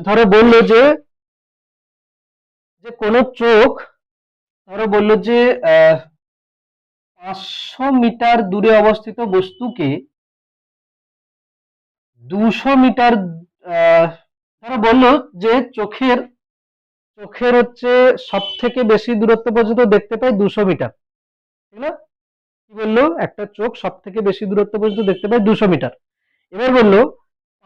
ধরো বললো যে যে কোনো চোখ, ধরো বললো যে 500 মিটার দূরে অবস্থিত বস্তুকে 200 মিটার, ধরো বললো যে চোখের চোখের হচ্ছে সব থেকে বেশি দূরত্ব পর্যন্ত দেখতে পায় 200 মিটার, ঠিক না? কি বললো, একটা চোখ সব থেকে বেশি দূরত্ব পর্যন্ত দেখতে পায় 200 মিটার। এবার বললো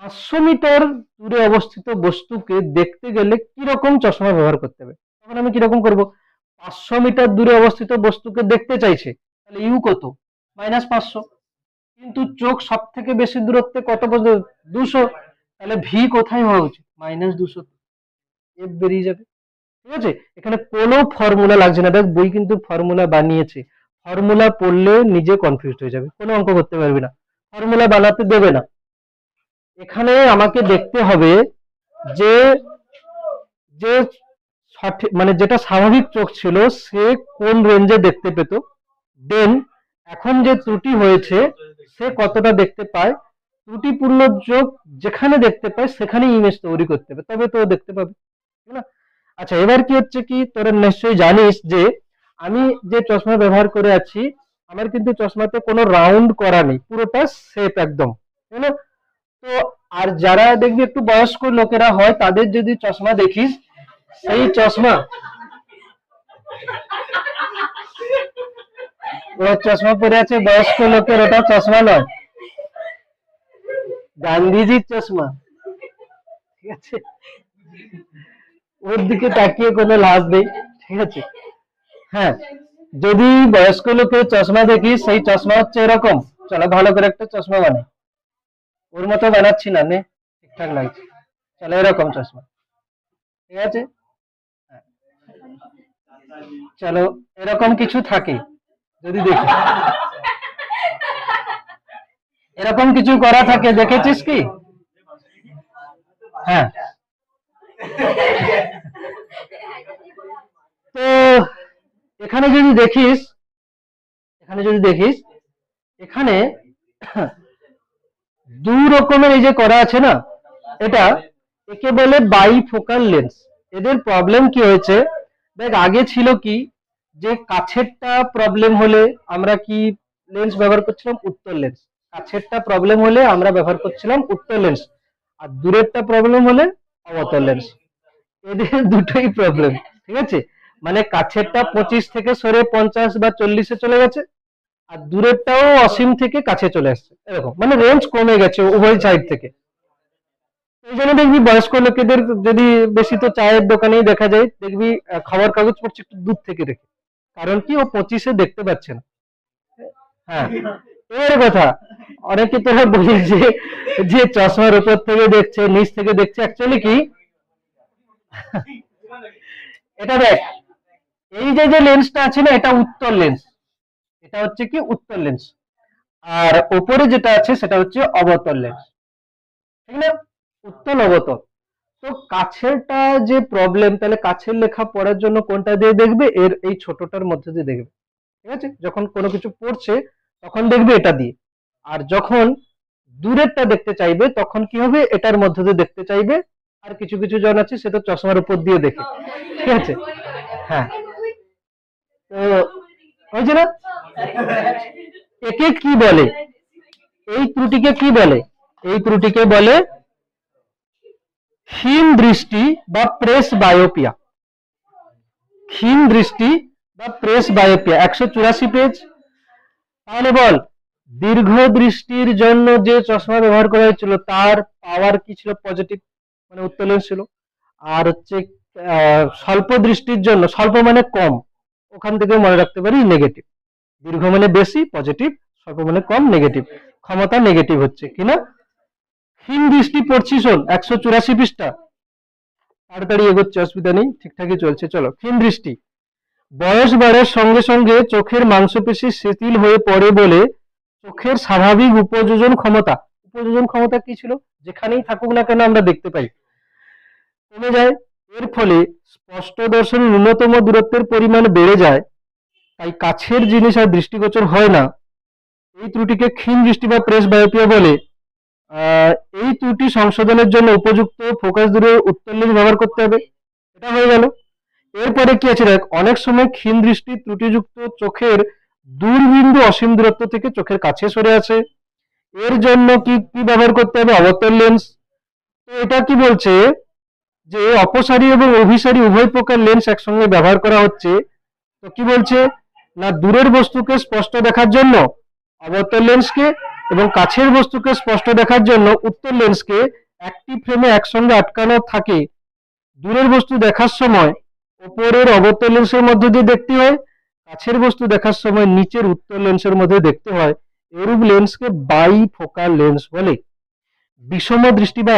500 মিটার দূরে অবস্থিত বস্তুকে দেখতে গেলে কিরকম চশমা ব্যবহার করতে হবে। তখন আমি কিরকম করব, 500 মিটার দূরে অবস্থিত বস্তুকে দেখতে চাইছে, তাহলে ইউ কত, -500। কিন্তু চোখ সব থেকে বেশি দূরত্বে কত পর্যন্ত, 200, তাহলে ভি কোথায় হওয়া উচিত, -200, এফ বেরিয়ে যাবে। ঠিক আছে, এখানে কোনো ফর্মুলা লাগছে না, দেখ বই কিন্তু ফর্মুলা বানিয়েছে, ফর্মুলা পড়লে নিজে কনফিউজ হয়ে যাবে, কোনো অঙ্ক করতে পারবি না, ফর্মুলা বানাতে দেবে না। এখানে আমাকে দেখতে হবে যে যে সঠিক মানে যেটা স্বাভাবিক চোখ ছিল সে কোন রেঞ্জে দেখতে পেত, দেন এখন যে ত্রুটি হয়েছে সে কতটা দেখতে পায়, ত্রুটিপূর্ণ চোখ যেখানে দেখতে পায় সেখানে ইমেজ তৈরি করতে হবে, তবে তো দেখতে পাবে, ঠিক না? আচ্ছা, এবার কি হচ্ছে কি, তোরা নিশ্চয়ই জানিস যে আমি যে চশমা ব্যবহার করে আছি, আমার কিন্তু চশমাতে কোনো রাউন্ড করা নেই, পুরোটা সেপ একদম, তাই না? তো আর যারা দেখবি একটু বয়স্ক লোকেরা হয় তাদের যদি চশমা দেখিস, সেই চশমা, ও চশমা পরে আছে বয়স্ক লোকের, ওটা চশমা নয়, গান্ধীজির চশমা, ঠিক আছে? ওর দিকে তাকিয়ে কোনো লাভ নেই, ঠিক আছে? হ্যাঁ, যদি বয়স্ক লোকের চশমা দেখিস সেই চশমা হচ্ছে এরকম, চলো ভালো করে একটা চশমা বানাই, ওর মতো বানাচ্ছি না, নে ঠিকঠাক লাগছে, চলো এরকম চশমা, ঠিক আছে? হ্যাঁ, চলো এরকম কিছু থাকে, যদি দেখি এরকম কিছু করা থাকে, দেখেছিস কি? হ্যাঁ, তো এখানে যদি দেখিস, এখানে যদি দেখিস, এখানে দু রকমের এই যে করা আছে না, এটা একে বলে বাইফোকাল লেন্স। এদের প্রবলেম কি হয়েছে, দেখ আগে ছিল কি, যে কাছেরটা প্রবলেম হলে আমরা কি লেন্স ব্যবহার করছিলাম, উত্তল লেন্স। কাছেরটা প্রবলেম হলে আমরা ব্যবহার করছিলাম উত্তল লেন্স, আর দূরেরটা প্রবলেম হলে অবতল লেন্স। এদের দুটোই প্রবলেম, ঠিক আছে? মানে কাছেরটা 25 থেকে সরে 50 বা 40-এ চলে গেছে, আর দূরেরটাও অসীম থেকে কাছে চলে আসছে, এরকম মানে রেঞ্জ কমে গেছে উভয় সাইড থেকে। এই জন্য দেখবি বয়স্ক লোকেদের যদি বেশি, তো চায়ের দোকানেই দেখা যায়, দেখবি খবর কাগজ পড়ছে একটু দূর থেকে রেখে, কারণ কি ও 25-এ দেখতে পাচ্ছে না। হ্যাঁ, এর কথা অনেকে তোরা বলিস যে যে চশমার উপর থেকে দেখছে নিচ থেকে দেখছে, অ্যাকচুয়ালি কি, এটা দেখ, এই যে যে লেন্সটা আছে না, এটা উত্তল লেন্স, এটা হচ্ছে কি উত্তল লেন্স, আর উপরে যেটা আছে সেটা হচ্ছে অবতল লেন্স, ঠিক না? উত্তল অবতল। তো কাছেরটা যে প্রবলেম, তাহলে কাছের লেখা পড়ার জন্য কোনটা দিয়ে দেখবে, এর এই ছোটটার মধ্যে দিয়ে দেখবে, ঠিক আছে? যখন কোনো কিছু পড়ছে তখন দেখবে এটা দিয়ে, আর যখন দূরেরটা দেখতে চাইবে তখন কি হবে, এটার মধ্যে দিয়ে দেখতে চাইবে। আর কিছু কিছু জন আছে সে তো চশমার উপর দিয়ে দেখে, ঠিক আছে? হ্যাঁ, তো হয়েছে না, একে কি বলে, এই ত্রুটিকে কি বলে, এই ত্রুটিকে বলে ক্ষীণ দৃষ্টি বা প্রেস বায়োপিয়া। ক্ষীণ দৃষ্টি বা প্রেস বায়োপিয়া, 184 পেজ। তাহলে বল, দীর্ঘ দৃষ্টির জন্য যে চশমা ব্যবহার করা হয়েছিল তার পাওয়ার কি ছিল, পজিটিভ, মানে উত্তোলন ছিল। আর হচ্ছে স্বল্প দৃষ্টির জন্য, স্বল্প মানে কম, ওখান থেকে মনে রাখতে পারি নেগেটিভ। দীর্ঘ মানে বেশি পজিটিভ, স্বল্প মানে কম নেগেটিভ, ক্ষমতা নেগেটিভ হচ্ছে কিনা। ক্ষীণ দৃষ্টি পড়ছি শোন 184 পৃষ্ঠা, তাড়াতাড়ি এগোচ্ছে, অসুবিধা নেই, ঠিকঠাকই চলছে। চলো, ক্ষীণ দৃষ্টি। বয়স বাড়ার সঙ্গে সঙ্গে চোখের মাংসপেশি শিথিল হয়ে পড়ে বলে চোখের স্বাভাবিক উপযোজন ক্ষমতা, উপযোজন ক্ষমতা কি ছিল, যেখানেই থাকুক না কেন আমরা দেখতে পাই, কমে যায়। এর ফলে স্পষ্ট দর্শন ন্যূনতম দূরত্বের পরিমাণ বেড়ে যায়, তাই কাছের জিনিস আর দৃষ্টিগোচর হয় না। এই ত্রুটিকে ক্ষীণ দৃষ্টি বা প্রেস বায়োপিয়া বলে। এই ত্রুটি সংশোধনের জন্য উপযুক্ত ফোকাস দূরে উত্তর লেন্স ব্যবহার করতে হবে। এটা হয়ে গেল। এরপরে কি আছে দেখ, অনেক সময় ক্ষীণ দৃষ্টি ত্রুটিযুক্ত চোখের দূরবিন্দু অসীম দূরত্ব থেকে চোখের কাছে সরে আসে। এর জন্য কি কি ব্যবহার করতে হবে, অবতল লেন্স। তো এটা কি বলছে যে অপসারী এবং অভিসারী উভয় প্রকার লেন্স একসঙ্গে ব্যবহার করা হচ্ছে। তো কি বলছে না, দূরের বস্তুকে স্পষ্ট দেখার জন্য অবতল লেন্সকে এবং কাছের বস্তুকে স্পষ্ট দেখার জন্য উত্তর লেন্সকে একটি ফ্রেমে একসঙ্গে আটকানো থাকে। দূরের বস্তু দেখার সময় উপরের অবতল লেন্সের মধ্য দিয়ে দেখতে হয়, কাছের বস্তু দেখার সময় নিচের উত্তর লেন্সের মধ্যে দেখতে হয়। এরূপ লেন্সকে বাইফোকাল লেন্স বলে। বিষম দৃষ্টি বা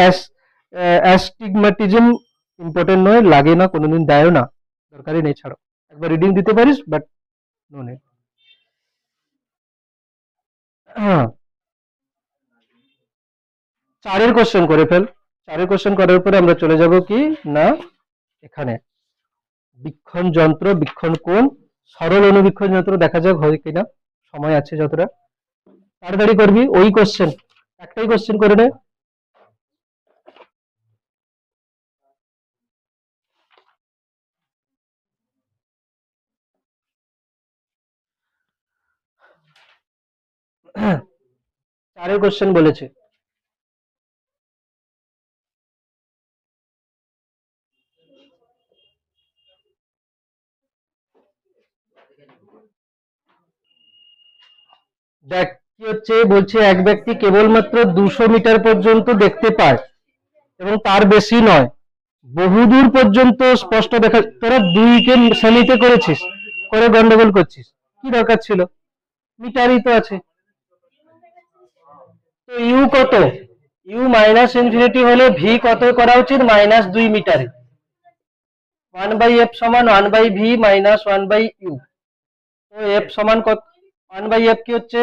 অ্যাস্টিগম্যাটিজম ইম্পর্টেন্ট নয়, লাগে না, কোনোদিন দেয় না, দরকারই নেই, ছাড়ো। একবার রিডিং দিতে পারিস, বাট নো নেট। হ্যাঁ, 4 কোশ্চেন করে ফেল। 4 কোশ্চেন করার পরে আমরা চলে যাব কি না এখানে বীক্ষণ যন্ত্র, বীক্ষণ কোণ, সরল অনুবীক্ষণ যন্ত্র, দেখা যাক হয় কিনা, সময় আছে যতটা। তাড়াতাড়ি করবি, ওই কোশ্চেন, একটাই কোশ্চেন করে নে। চারের কোশ্চেন বলেছে। দেখ কি হচ্ছে, বলছে এক ব্যক্তি কেবলমাত্র 200 মিটার পর্যন্ত দেখতে পায় এবং তার বেশি নয়, বহুদূর পর্যন্ত স্পষ্ট দেখা। তোরা 2 কে সেমিতে করেছিস, করে গন্ডগোল করছিস, কি দরকার ছিল, মিটারই তো আছে। তো ইউ কত, ইউ মাইনাস ইনফিনিটি হলে ভি কত করা উচিত, -2 মিটারে। 1/f সমান 1/v মাইনাস 1/u। তো এফ সমান কত, 1/f কি হচ্ছে,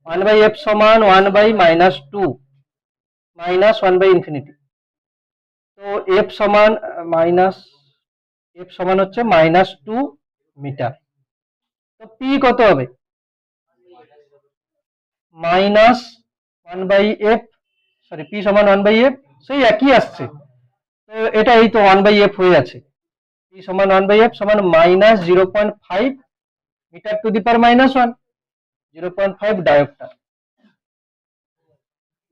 1/f সমান 1/-2 মাইনাস 1/ইনফিনিটি। তো এফ সমান মাইনাস, এফ সমান হচ্ছে -2 মিটার। তো পি কত হবে, -1/f, সরি পি সমান 1/f, সেই একই আসছে। তো এটা এই তো 1/f হয়ে আছে। পি সমান 1/f সমান -0.5 metre to the power -1, 0.5 dioptre.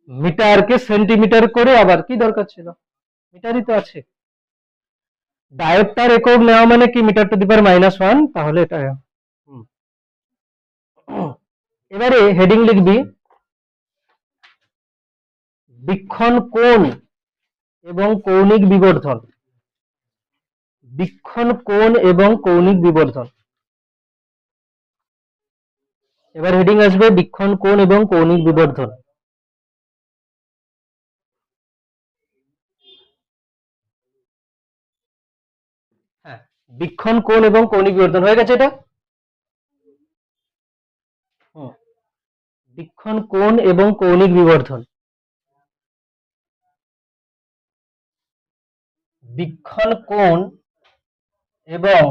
মিটারকে সেন্টিমিটার করে আবার কি দরকার ছিল, মিটারই তো আছে। ডায়োপ্টার একক নেওয়া মানে কি, মিটার টু দি পাওয়ার -1, তাহলে এটা। এবারে হেডিং লিখবি বীক্ষণ কোণ এবং কৌণিক বিবর্ধন, বীক্ষণ কোণ এবং কৌণিক বিবর্ধন। এবার হেডিং আসবে বীক্ষণ কোণ এবং কৌণিক বিবর্ধন। হ্যাঁ, বীক্ষণ কোণ এবং কৌণিক বিবর্ধন হয়ে গেছে এটা। বীক্ষণ কোণ এবং কৌণিক বিবর্ধন, বীক্ষণ কোণ এবং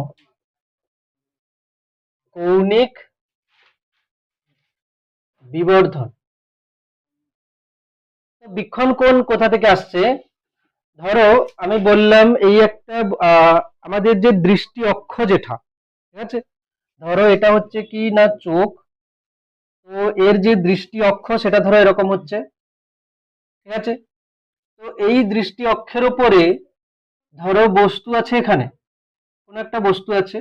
কৌণিক বিবর্ধন। বীক্ষণ কোণ কোথা থেকে আসছে, ধরো আমি বললাম এই একটা আমাদের যে দৃষ্টি অক্ষ যেটা, ঠিক আছে, ধরো এটা হচ্ছে কি না চোখ, তো এর যে দৃষ্টি অক্ষ সেটা ধরো এরকম হচ্ছে, ঠিক আছে। তো এই দৃষ্টি অক্ষের উপরে ধরো বস্তু আছে, এখানে কোন একটা বস্তু আছে,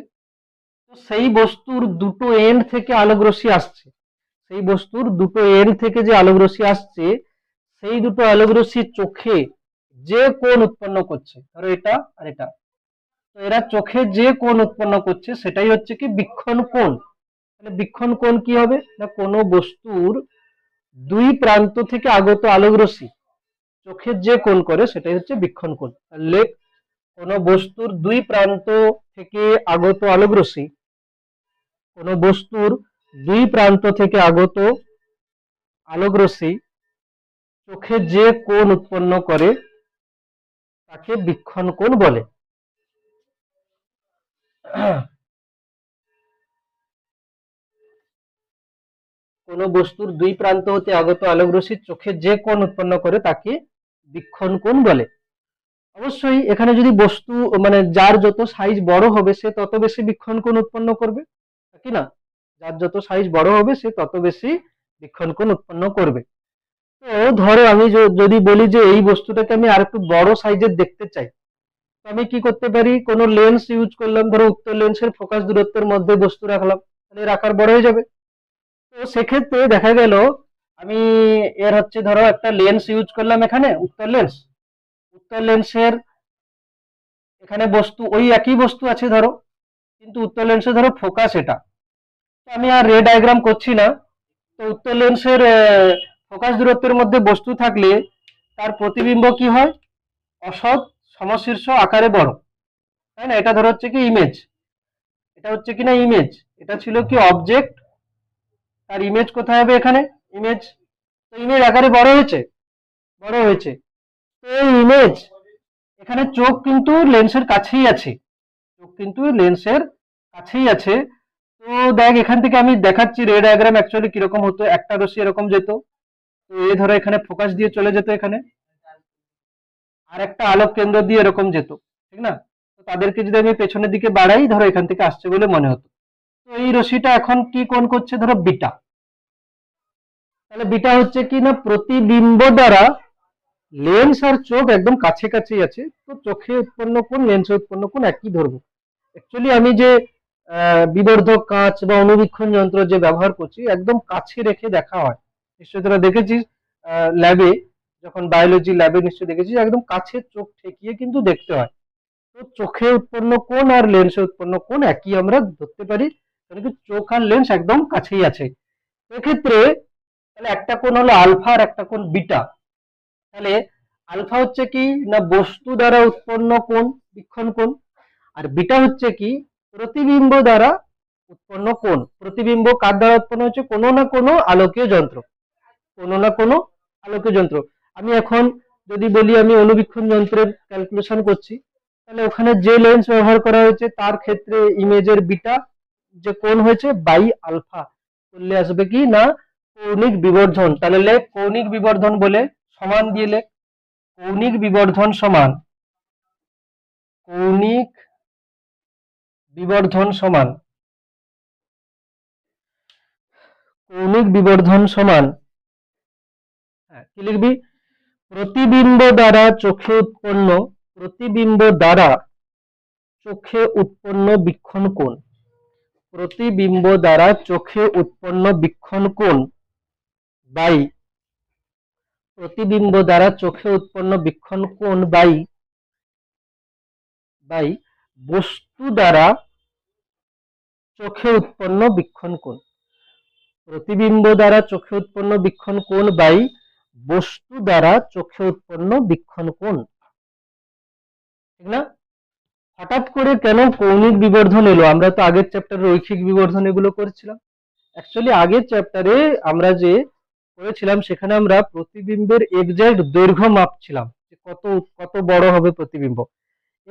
তো সেই বস্তুর দুটো এন্ড থেকে আলোকরশ্মি আসছে, সেই বস্তুর দুটো এন্ড থেকে যে আলোকরশ্মি আসছে, সেই দুটো আলোকরশ্মি চোখে যে কোণ উৎপন্ন করছে, ধরো এটা আর এটা, তো এরা চোখে যে কোণ উৎপন্ন করছে সেটাই হচ্ছে কি বীক্ষণ কোণ, তাহলে বীক্ষণ কোণ কি হবে না, কোনো বস্তুর দুই প্রান্ত থেকে আগত আলোক রশ্মি চোখের যে কোণ করে সেটাই হচ্ছে বীক্ষণ কোণ। তাহলে কোনো বস্তুর দুই প্রান্ত থেকে আগত আলোক রশ্মি, কোনো বস্তুর দুই প্রান্ত থেকে আগত আলোক রশ্মি চোখে যে কোণ উৎপন্ন করে তাকে বীক্ষণ কোণ বলে। কোনো বস্তুর দুই প্রান্ত হতে আগত আলোক রশ্মি চোখে যে কোণ উৎপন্ন করে তাকে বীক্ষণ কোণ বলে। অবশ্যই এখানে যদি বস্তু মানে যার যত সাইজ বড় হবে সে তত বেশি বীক্ষণ কোণ উৎপন্ন করবে, কি না? যার যত সাইজ বড় হবে সে তত বেশি বীক্ষণ কোণ উৎপন্ন করবে। তো ধরো আমি যদি বলি যে এই বস্তুটাকে আমি আর একটু বড় সাইজের দেখতে চাই, তো আমি কি করতে পারি, কোনো লেন্স ইউজ করলাম, ধরো উত্তর লেন্সের ফোকাস দূরত্বের মধ্যে বস্তু রাখলাম, তাহলে এর আকার বড় হয়ে যাবে। তো সেক্ষেত্রে দেখা গেল আমি এর হচ্ছে ধরো একটা লেন্স ইউজ করলাম, এখানে উত্তর লেন্স, উত্তর লেন্সের এখানে বস্তু ওই একই বস্তু আছে ধরো, কিন্তু উত্তর লেন্সে ধরো ফোকাস এটা, তো আমি আর রে ডায়াগ্রাম করছি না। তো উত্তর লেন্সের ফোকাস দূরত্বের মধ্যে বস্তু থাকলে তার প্রতিবিম্ব কি হয়, অসৎ সমশীর্ষ আকারে বড়, তাই না? এটা ধরো হচ্ছে কি ইমেজ, এটা হচ্ছে কিনা ইমেজ, এটা ছিল কি অবজেক্ট, তার ইমেজ কোথায় হবে, এখানে ইমেজ, তো ইমেজ আকারে বড় হয়েছে, বড় হয়েছে। তো এই ইমেজ, এখানে চোখ কিন্তু লেন্সের কাছেই আছে, চোখ কিন্তু লেন্সের কাছেই আছে। তো দেখ এখান থেকে আমি দেখাচ্ছি রে ডায়াগ্রাম অ্যাকচুয়ালি কিরকম হতো, একটা রশ্মি এরকম যেত, তো এ ধরো এখানে ফোকাস দিয়ে চলে যেত এখানে, আর একটা আলোক কেন্দ্র দিয়ে এরকম যেত, ঠিক না? তো তাদেরকে যদি আমি পেছনের দিকে বাড়াই, ধরো এখান থেকে আসছে বলে মনে হতো। তো এই রশ্মিটা এখন কি কোণ করছে, ধরো বিটা, তাহলে বিটা হচ্ছে কি না প্রতিবিম্ব দ্বারা লেন্স আর চোখ একদম কাছে কাছেই আছে, তো চোখে উৎপন্ন কোণ লেন্সে উৎপন্ন কোণ একই ধরবো। অ্যাকচুয়ালি আমি যে বিবর্ধক কাঁচ বা অনুবীক্ষণ যন্ত্র যে ব্যবহার করছি একদম কাছে রেখে দেখা হয়, নিশ্চয়ই তোরা দেখেছিস ল্যাবে, যখন বায়োলজি ল্যাবে নিশ্চয়ই দেখেছিস একদম কাছে চোখ ঠেকিয়ে কিন্তু দেখতে হয়। তো চোখে উৎপন্ন কোণ আর লেন্সে উৎপন্ন কোণ একই আমরা ধরতে পারি, কারণ কি চোখ আর লেন্স একদম কাছেই আছে। এক্ষেত্রে তাহলে একটা কোণ হলো আলফা আর একটা কোণ বিটা। তাহলে আলফা হচ্ছে কি না বস্তু দ্বারা উৎপন্ন কোণ, বীক্ষণ কোণ, আর বিটা হচ্ছে কি প্রতিবিম্ব দ্বারা উৎপন্ন কোণ। প্রতিবিম্ব কার দ্বারা উৎপন্ন হচ্ছে, কোনো না কোনো আলোকীয় যন্ত্র, কোনো না কোনো আলোকীয় যন্ত্র। আমি এখন যদি বলি আমি অনুবীক্ষণ যন্ত্রের ক্যালকুলেশন করছি, তাহলে ওখানে যে লেন্স ব্যবহার করা হয়েছে তার ক্ষেত্রে ইমেজের বিটা যে কোণ হয়েছে বাই আলফা করলে আসবে কি না কৌণিক বিবর্ধন। তাহলে কৌণিক বিবর্ধন বলে সমান দিলে কৌণিক বিবর্ধন সমান, কৌণিক বিবর্ধন সমান, কৌণিক বিবর্ধন সমান, হ্যাঁ কি লিখবি, প্রতিবিম্ব দ্বারা চোখে উৎপন্ন, প্রতিবিম্ব দ্বারা চোখে উৎপন্ন বীক্ষণ কোণ, প্রতিবিম্ব দ্বারা চোখে উৎপন্ন বীক্ষণ কোণ বাই, প্রতিবিম্ব দ্বারা চোখে উৎপন্ন বীক্ষণ কোণ বাই বাই বস্তু দ্বারা চোখে উৎপন্ন বীক্ষণ কোণ, প্রতিবিম্ব দ্বারা চোখে উৎপন্ন বীক্ষণ কোণ বাই বস্তু দ্বারা চোখে উৎপন্ন বীক্ষণ কোণ, ঠিক না? হঠাৎ করে কেন কৌণিক বিবর্ধন এলো, আমরা তো আগের চ্যাপ্টারে রৈখিক বিবর্ধন এগুলো করেছিলাম। অ্যাকচুয়ালি আগের চ্যাপ্টারে আমরা যে করেছিলাম সেখানে আমরা প্রতিবিম্বের এক্সাক্ট দৈর্ঘ্য মাপছিলাম যে কত কত বড় হবে প্রতিবিম্ব।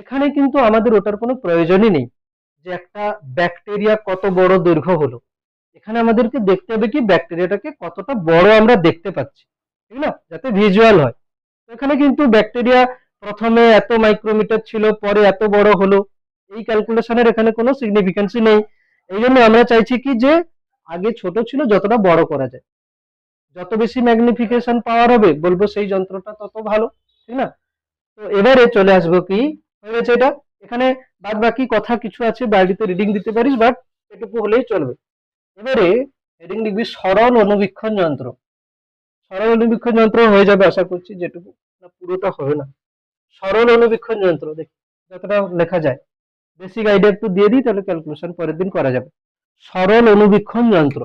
এখানে কিন্তু আমাদের ওটার কোনো প্রয়োজনই নেই যে একটা ব্যাকটেরিয়া কত বড় দৈর্ঘ্য হলো, এখানে আমাদেরকে দেখতে হবে কি ব্যাকটেরিয়াটাকে কতটা বড় আমরা দেখতে পাচ্ছি, ঠিক না, যাতে ভিজুয়াল হয়। এখানে কিন্তু ব্যাকটেরিয়া প্রথমে এত মাইক্রোমিটার ছিল পরে এত বড় হলো, এই ক্যালকুলেশনের এখানে কোনো সিগনিফিকেন্সই নেই। এই জন্য আমরা চাইছি কি যে আগে ছোট ছিল যতটা বড় করা যায়, যত বেশি ম্যাগনিফিকেশন পাওয়ার হবে বলবো সেই যন্ত্রটা তত ভালো, ঠিক না? তো এবারে চলে আসবো কি হয়ে গেছে এটা, এখানে বাদ বাকি কথা কিছু আছে বাড়িতে রিডিং দিতে পারিস, বাট এটুকু হলেই চলবে। এবারে হেডিং লিখবি সরল অনুবীক্ষণ যন্ত্র, সরল অনুবীক্ষণ যন্ত্র হয়ে যাবে আশা করছি, যেটুকু না পুরোটা হবে না। সরল অনুবীক্ষণ যন্ত্র দেখ যতটা লেখা যায়, বেসিক আইডিয়া একটু দিয়ে দিই তাহলে ক্যালকুলেশন পরের দিন করা যাবে। সরল অনুবীক্ষণ যন্ত্র,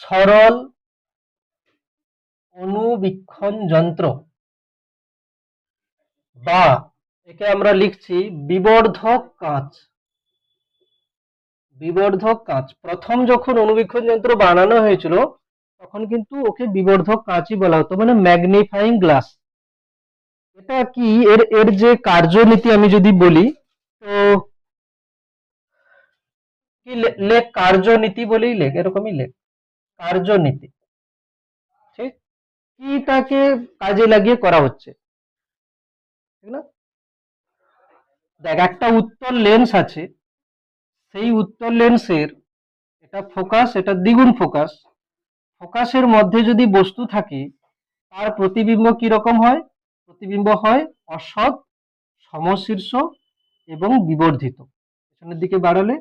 সরল অনুবীক্ষণ যন্ত্র, বা একে আমরা লিখছি বিবর্ধক কাঁচ। বিবর্ধক কাঁচ, প্রথম যখন অনুবীক্ষণ যন্ত্র বানানো হয়েছিল তখন কিন্তু ওকে বিবর্ধক কাঁচই বলা হতো, মানে ম্যাগনিফাইং গ্লাস। এটা কি এর এর যে কার্যনীতি আমি যদি বলি, তো কি লেখ, কার্যনীতি বলেই লেখ, এরকমই লেখ, কার্যনীতি। ঠিক, কিটাকে কাজে লাগিয়ে করা হচ্ছে, ঠিক না? দেখ, একটা উত্তল লেন্স আছে, সেই উত্তল লেন্সের এটা ফোকাস, এটা দ্বিগুণ ফোকাস। ফোকাসের মধ্যে যদি বস্তু থাকে তার প্রতিবিম্ব কি রকম হয়? প্রতিবিম্ব হয় অসৎ, সমশীর্ষ এবং বিবর্ধিত। পেছনের দিকে বাড়ালে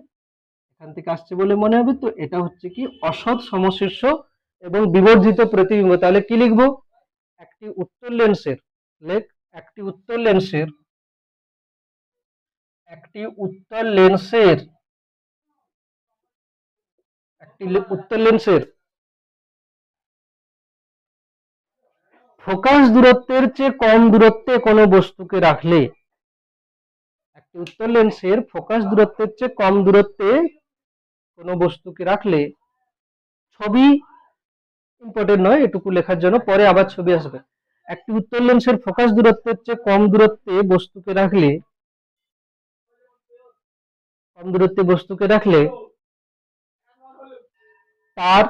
এখান থেকে আসছে বলে মনে হবে, তো এটা হচ্ছে কি অসৎ, সমশীর্ষ এবং বিবর্ধিত প্রতিবিম্ব। তাহলে কি লিখবো? একটি উত্তল লেন্সের, লেখ, একটি উত্তল লেন্সের, একটি উত্তল লেন্সের, একটি উত্তল লেন্সের ফোকাস দূরত্বের চেয়ে কম দূরত্বে কোনো বস্তুকে রাখলে, একটি উত্তল লেন্সের ফোকাস দূরত্বের চেয়ে কম দূরত্বে কোনো বস্তুকে রাখলে, ছবি ইম্পর্টেন্ট নয়, এটুকু লেখার জন্য, পরে আবার ছবি আসবে। একটি উত্তল লেন্সের ফোকাস দূরত্বের চেয়ে কম দূরত্বে বস্তুকে রাখলে, কম দূরত্বে বস্তুকে রাখলে তার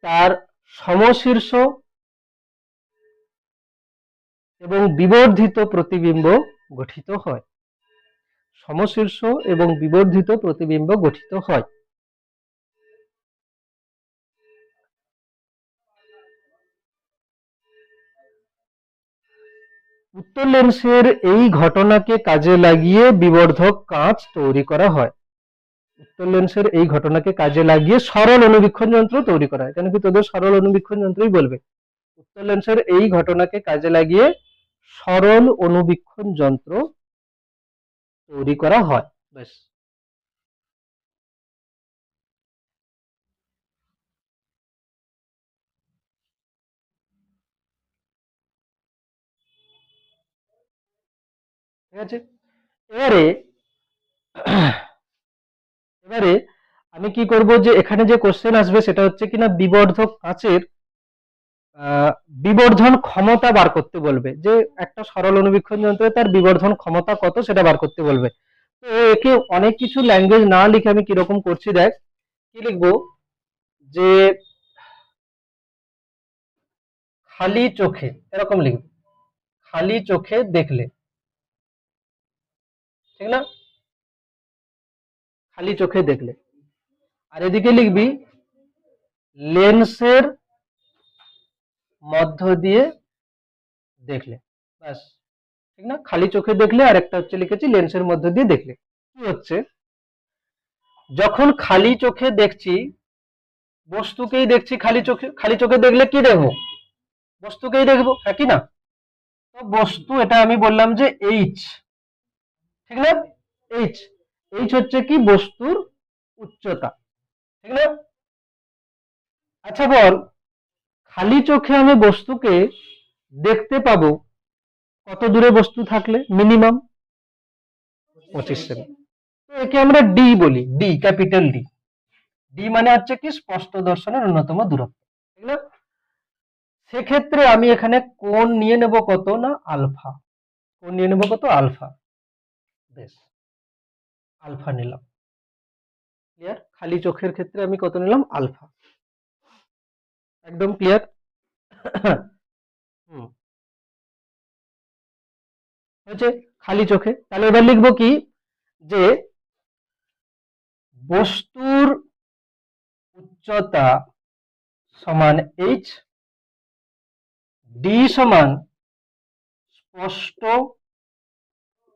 তার সমশীর্ষ এবং বিবর্ধিত প্রতিবিম্ব গঠিত হয়। সমশীর্ষ এবং বিবর্ধিত প্রতিবিম্ব গঠিত হয়। উত্তল লেন্সের এই ঘটনাকে কাজে লাগিয়ে বিবর্ধক কাঁচ তৈরি করা হয়। উত্তল লেন্সের এই ঘটনাকে কাজে লাগিয়ে সরল অনুবীক্ষণ যন্ত্র তৈরি করা হয়। কেন কি তোদের সরল অনুবীক্ষণ যন্ত্রই বলবে। উত্তল লেন্সের এই ঘটনাকে কাজে লাগিয়ে সরল অনুবীক্ষণ যন্ত্র তৈরি করা হয়। বেশ, ঠিক আছে। এবারে এবারে আমি কি করব, যে এখানে যে কোশ্চেন আসবে সেটা হচ্ছে কিনা বিবর্ধক কাঁচের বিবর্ধন ক্ষমতা বার করতে বলবে, যে একটা সরল অনুবীক্ষণ যন্ত্রে তার বিবর্ধন ক্ষমতা কত সেটা বার করতে বলবে। তো একে অনেক কিছু ল্যাঙ্গুয়েজ না লিখে আমি কিরকম করছি দেখ, কি লিখবো, যে খালি চোখে, এরকম লিখবো, খালি চোখে দেখলে, ঠিক না? খালি চোখে দেখলে। আর এদিকে লিখবি লেন্সের মধ্য দিয়ে দেখলে। ব্যাস, ঠিক না? খালি চোখে দেখলে, আর একটা হচ্ছে লিখেছি লেন্সের মধ্য দিয়ে দেখলে। কি হচ্ছে, যখন খালি চোখে দেখছি, বস্তুকেই দেখছি খালি চোখে, খালি চোখে দেখলে কি দেখবো? বস্তুকেই দেখবো, হ্যাঁ কি না? তো বস্তু, এটা আমি বললাম যে এইচ, ঠিক না? এইচ, এইচ হচ্ছে কি বস্তুর উচ্চতা, ঠিক না? আচ্ছা বল, খালি চোখে আমি বস্তুকে দেখতে পাবো কত দূরে বস্তু থাকলে? Minimum 25 semi. তো একে আমরা ডি বলি, ডি, ক্যাপিটাল ডি। ডি মানে হচ্ছে কি স্পষ্ট দর্শনের ন্যূনতম দূরত্ব, ঠিক না? সেক্ষেত্রে আমি এখানে কোণ নিয়ে নেব কত না আলফা, কোণ নিয়ে নেব কত? আলফা। বেশ, আলফা নিলাম। ক্লিয়ার? খালি চোখের ক্ষেত্রে আমি কত নিলাম? আলফা। একদম ক্লিয়ার? হুম, হয়েছে খালি চোখে। তাহলে এবার লিখবো কি, যে বস্তুর উচ্চতা সমান এইচ, ডি সমান স্পষ্ট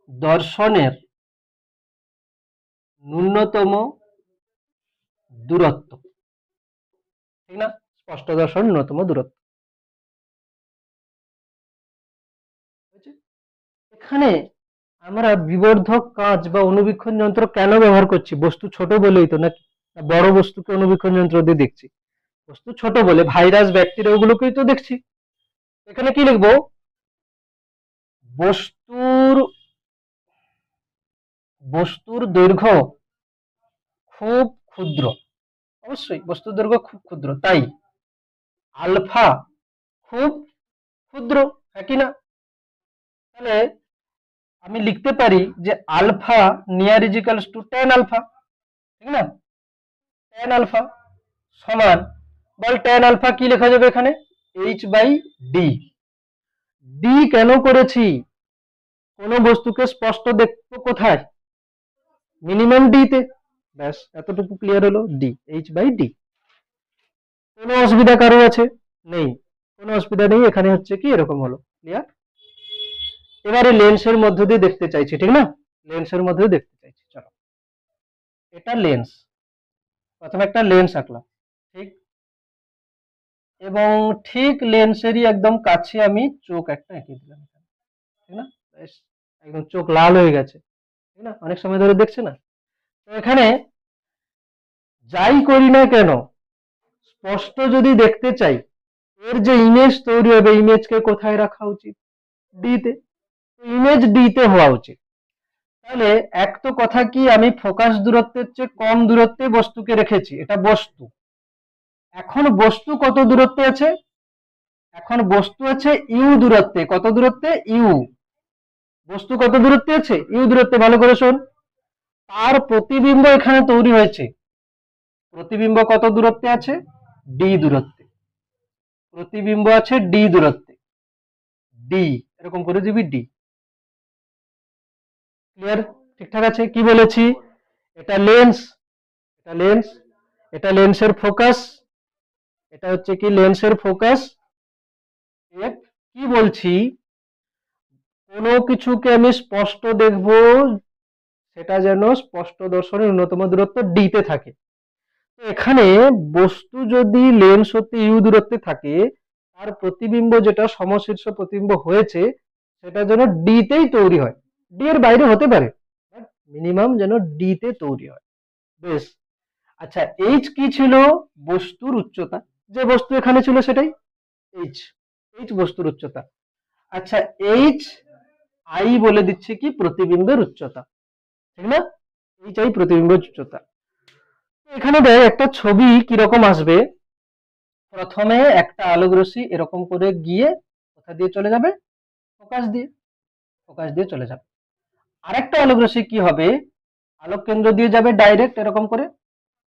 দর্শনের ন্যূনতম দূরত্ব, ঠিক না? স্পষ্ট দর্শন ন্যূনতম দূরত্ব। এখানে আমরা বিবর্ধক কাঁচ বা অনুবীক্ষণ যন্ত্র কেন ব্যবহার করছি? বস্তু ছোট বলেই তো, নাকি? না বড় বস্তুকে অনুবীক্ষণ যন্ত্র দিয়ে দেখছি? বস্তু ছোট বলে, ভাইরাস ব্যাকটেরিয়া ওগুলোকেই তো দেখছি। এখানে কি লিখবো? বস্তুর বস্তুর দৈর্ঘ্য খুব ক্ষুদ্র। অবশ্যই বস্তুর দৈর্ঘ্য খুব ক্ষুদ্র, তাই আলফা খুব ক্ষুদ্র, হ্যাঁ কি না? তাহলে আমি লিখতে পারি যে alpha near equals to ten alpha, ঠিক না? টেন আলফা সমান, বল টেন আলফা কি লেখা যাবে এখানে? H by D. ডি কেন করেছি? কোন বস্তুকে স্পষ্ট দেখবো কোথায়? মিনিমাম ডি তে। ব্যাস এতটুকু ক্লিয়ার হলো, ডি, এইচ বাই ডি। কোনো অসুবিধা কারো আছে? নেই, কোনো অসুবিধা নেই। এখানে হচ্ছে কি এরকম হলো, ক্লিয়ার? এবারে লেন্সের মধ্য দিয়ে দেখতে চাইছি, ঠিক না? লেন্সের মধ্যে দিয়ে দেখতে চাইছি, চলো। এটা লেন্স, প্রথমে একটা লেন্স আঁকলাম, ঠিক? এবং ঠিক লেন্সেরই একদম কাছে আমি চোখ একটা এঁকে দিলাম, ঠিক না? বেশ, একদম চোখ লাল হয়ে গেছে, ঠিক না? অনেক সময় ধরে দেখছে না? তো এখানে যাই করি না কেন, স্পষ্ট যদি দেখতে চাই, এর যে ইমেজ তৈরি হবে, ইমেজকে কোথায় রাখা উচিত? ডি তে। ইমেজ ডি তে হওয়া উচিত। তাহলে এক তো কথা কি, আমি ফোকাস দূরত্বের চেয়ে কম দূরত্বে বস্তুকে রেখেছি, এটা বস্তু। এখন বস্তু কত দূরত্বে আছে? এখন বস্তু আছে ইউ দূরত্বে। কত দূরত্বে? ইউ। বস্তু কত দূরত্বে আছে? ইউ দূরত্বে। ভালো করে শোন, তার প্রতিবিম্ব এখানে তৈরি হয়েছে। প্রতিবিম্ব কত দূরত্বে আছে? ডি দূরত্বে। প্রতিবিম্ব আছে ডি দূরত্বে, ডি, এরকম করে দিবি ডি। ক্লিয়ার? ঠিকঠাক আছে? কি বলেছি? এটা লেন্স, এটা লেন্স, এটা লেন্সের ফোকাস, এটা হচ্ছে কি লেন্সের ফোকাস। এফ। কি বলছি? কোনো কিছুকে আমি স্পষ্ট দেখব, সেটা যেন স্পষ্ট দর্শনের ন্যূনতম দূরত্ব ডি তে থাকে। এখানে বস্তু যদি লেন্স হতে ইউ দূরত্বে থাকে, তার প্রতিবিম্ব যেটা সমশীর্ষ প্রতিবিম্ব হয়েছে, সেটা যেন ডি তেই তৈরি হয়। ডি এর বাইরে হতে পারে, মিনিমাম যেন ডি তে তৈরি হয়। বেশ। আচ্ছা, এইচ কি ছিল? বস্তুর উচ্চতা। যে বস্তু এখানে ছিল সেটাই এইচ। এইচ বস্তুর উচ্চতা। আচ্ছা, এইচ আই বলে দিচ্ছে কি প্রতিবিম্বের উচ্চতা, ঠিক না? এইচ আই প্রতিবিম্বের উচ্চতা। এখানে দেখ একটা ছবি কিরকম আসবে। প্রথমে একটা আলোক রশ্মি এরকম করে গিয়ে কোথা দিয়ে চলে যাবে? ফোকাস দিয়ে। ফোকাস দিয়ে চলে যাবে। আরেকটা আলোক রশ্মি কি হবে? আলোক কেন্দ্র দিয়ে যাবে ডাইরেক্ট এরকম করে।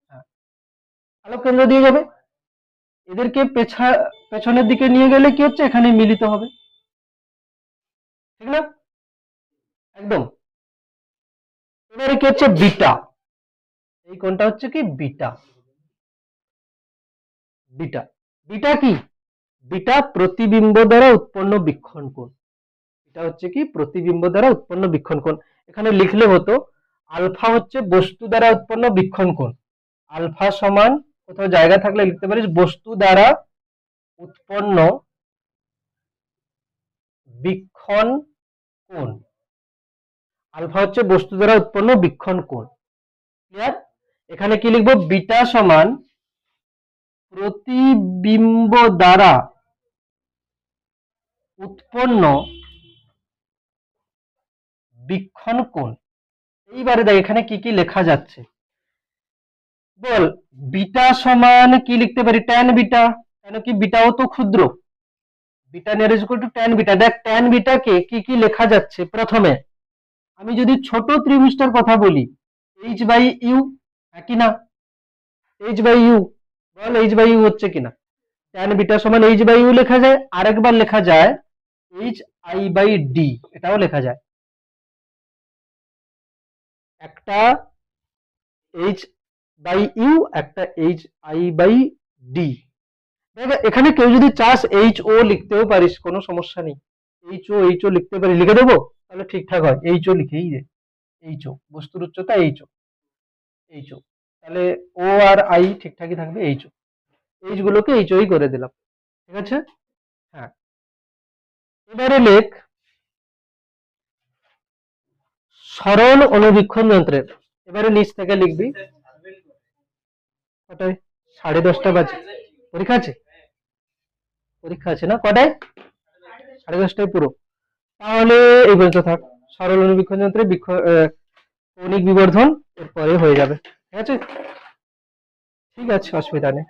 হ্যাঁ, আলোক কেন্দ্র দিয়ে যাবে। এদেরকে পেছনের দিকে নিয়ে গেলে কি হচ্ছে? এখানে মিলিত হবে, ঠিক না? একদম। এবারে কি হচ্ছে? বিটা। এই কোণটা হচ্ছে কি? বিটা। বিটা। বিটা কি? বিটা প্রতিবিম্ব দ্বারা উৎপন্ন বীক্ষণ কোণ। এটা হচ্ছে কি? প্রতিবিম্ব দ্বারা উৎপন্ন বীক্ষণ কোণ। এখানে লিখলে হতো আলফা হচ্ছে বস্তু দ্বারা উৎপন্ন বীক্ষণ কোণ। আলফা সমান, কোথাও জায়গা থাকলে লিখতে পারিস বস্তু দ্বারা উৎপন্ন বীক্ষণ কোণ। আলফা হচ্ছে বস্তু দ্বারা উৎপন্ন বীক্ষণ কোণ। ক্লিয়ার? এখানে কি লিখবো? বিটা সমান প্রতিবিম্ব দ্বারা উৎপন্ন বীক্ষণ কোণ। এইবারে দেখ এখানে কি কি লেখা যাচ্ছে, বল। বিটা সমান কি লিখতে পারি? Tan beta. কেন কি? বিটাও তো ক্ষুদ্র। Beta near is equal to tan beta. দেখ ট্যান বিটাকে কি কি লেখা যাচ্ছে। প্রথমে আমি যদি ছোট ত্রিভুজটার কথা বলি, এইচ বাই ইউ, কি না? এইচ বাই ইউ, বল এইচ বাই ইউ হচ্ছে কিনা? ট্যান বিটা সমান এইচ বাই ইউ লেখা যায়। আরেকবার লেখা যায় এইচ আই বাই ডি, এটাও লেখা যায়। একটা এইচ বাই ইউ, একটা এইচ আই বাই ডি। এখানে কেউ যদি চাস এইচ ও লিখতেও পারিস, কোনো সমস্যা নেই। এইচ ও লিখতে পারি, লিখে দেবো, তাহলে ঠিকঠাক হয়। এইচ ও লিখেই দে। এইচ ও বস্তুর উচ্চতা, এইচ ও, এইচ ও, তাহলে ও আর আই ঠিকঠাকই থাকবে। এইচ ও, এইচ গুলোকে এইচ ওই করে দিলাম, ঠিক আছে? হ্যাঁ, এবারে লেখ সরল অনুবীক্ষণ যন্ত্রের, এবারে নিচ থেকে লিখবি কটায়, 10:30 বাজে, পরীক্ষা আছে, পরীক্ষা আছে না কটায়, 10:30 পুরো, তাহলে এই পর্যন্ত থাক। সরল অনুবীক্ষণ যন্ত্রে কৌণিক বিবর্ধন এরপরে হয়ে যাবে, ঠিক আছে, ঠিক আছে, অসুবিধা নেই।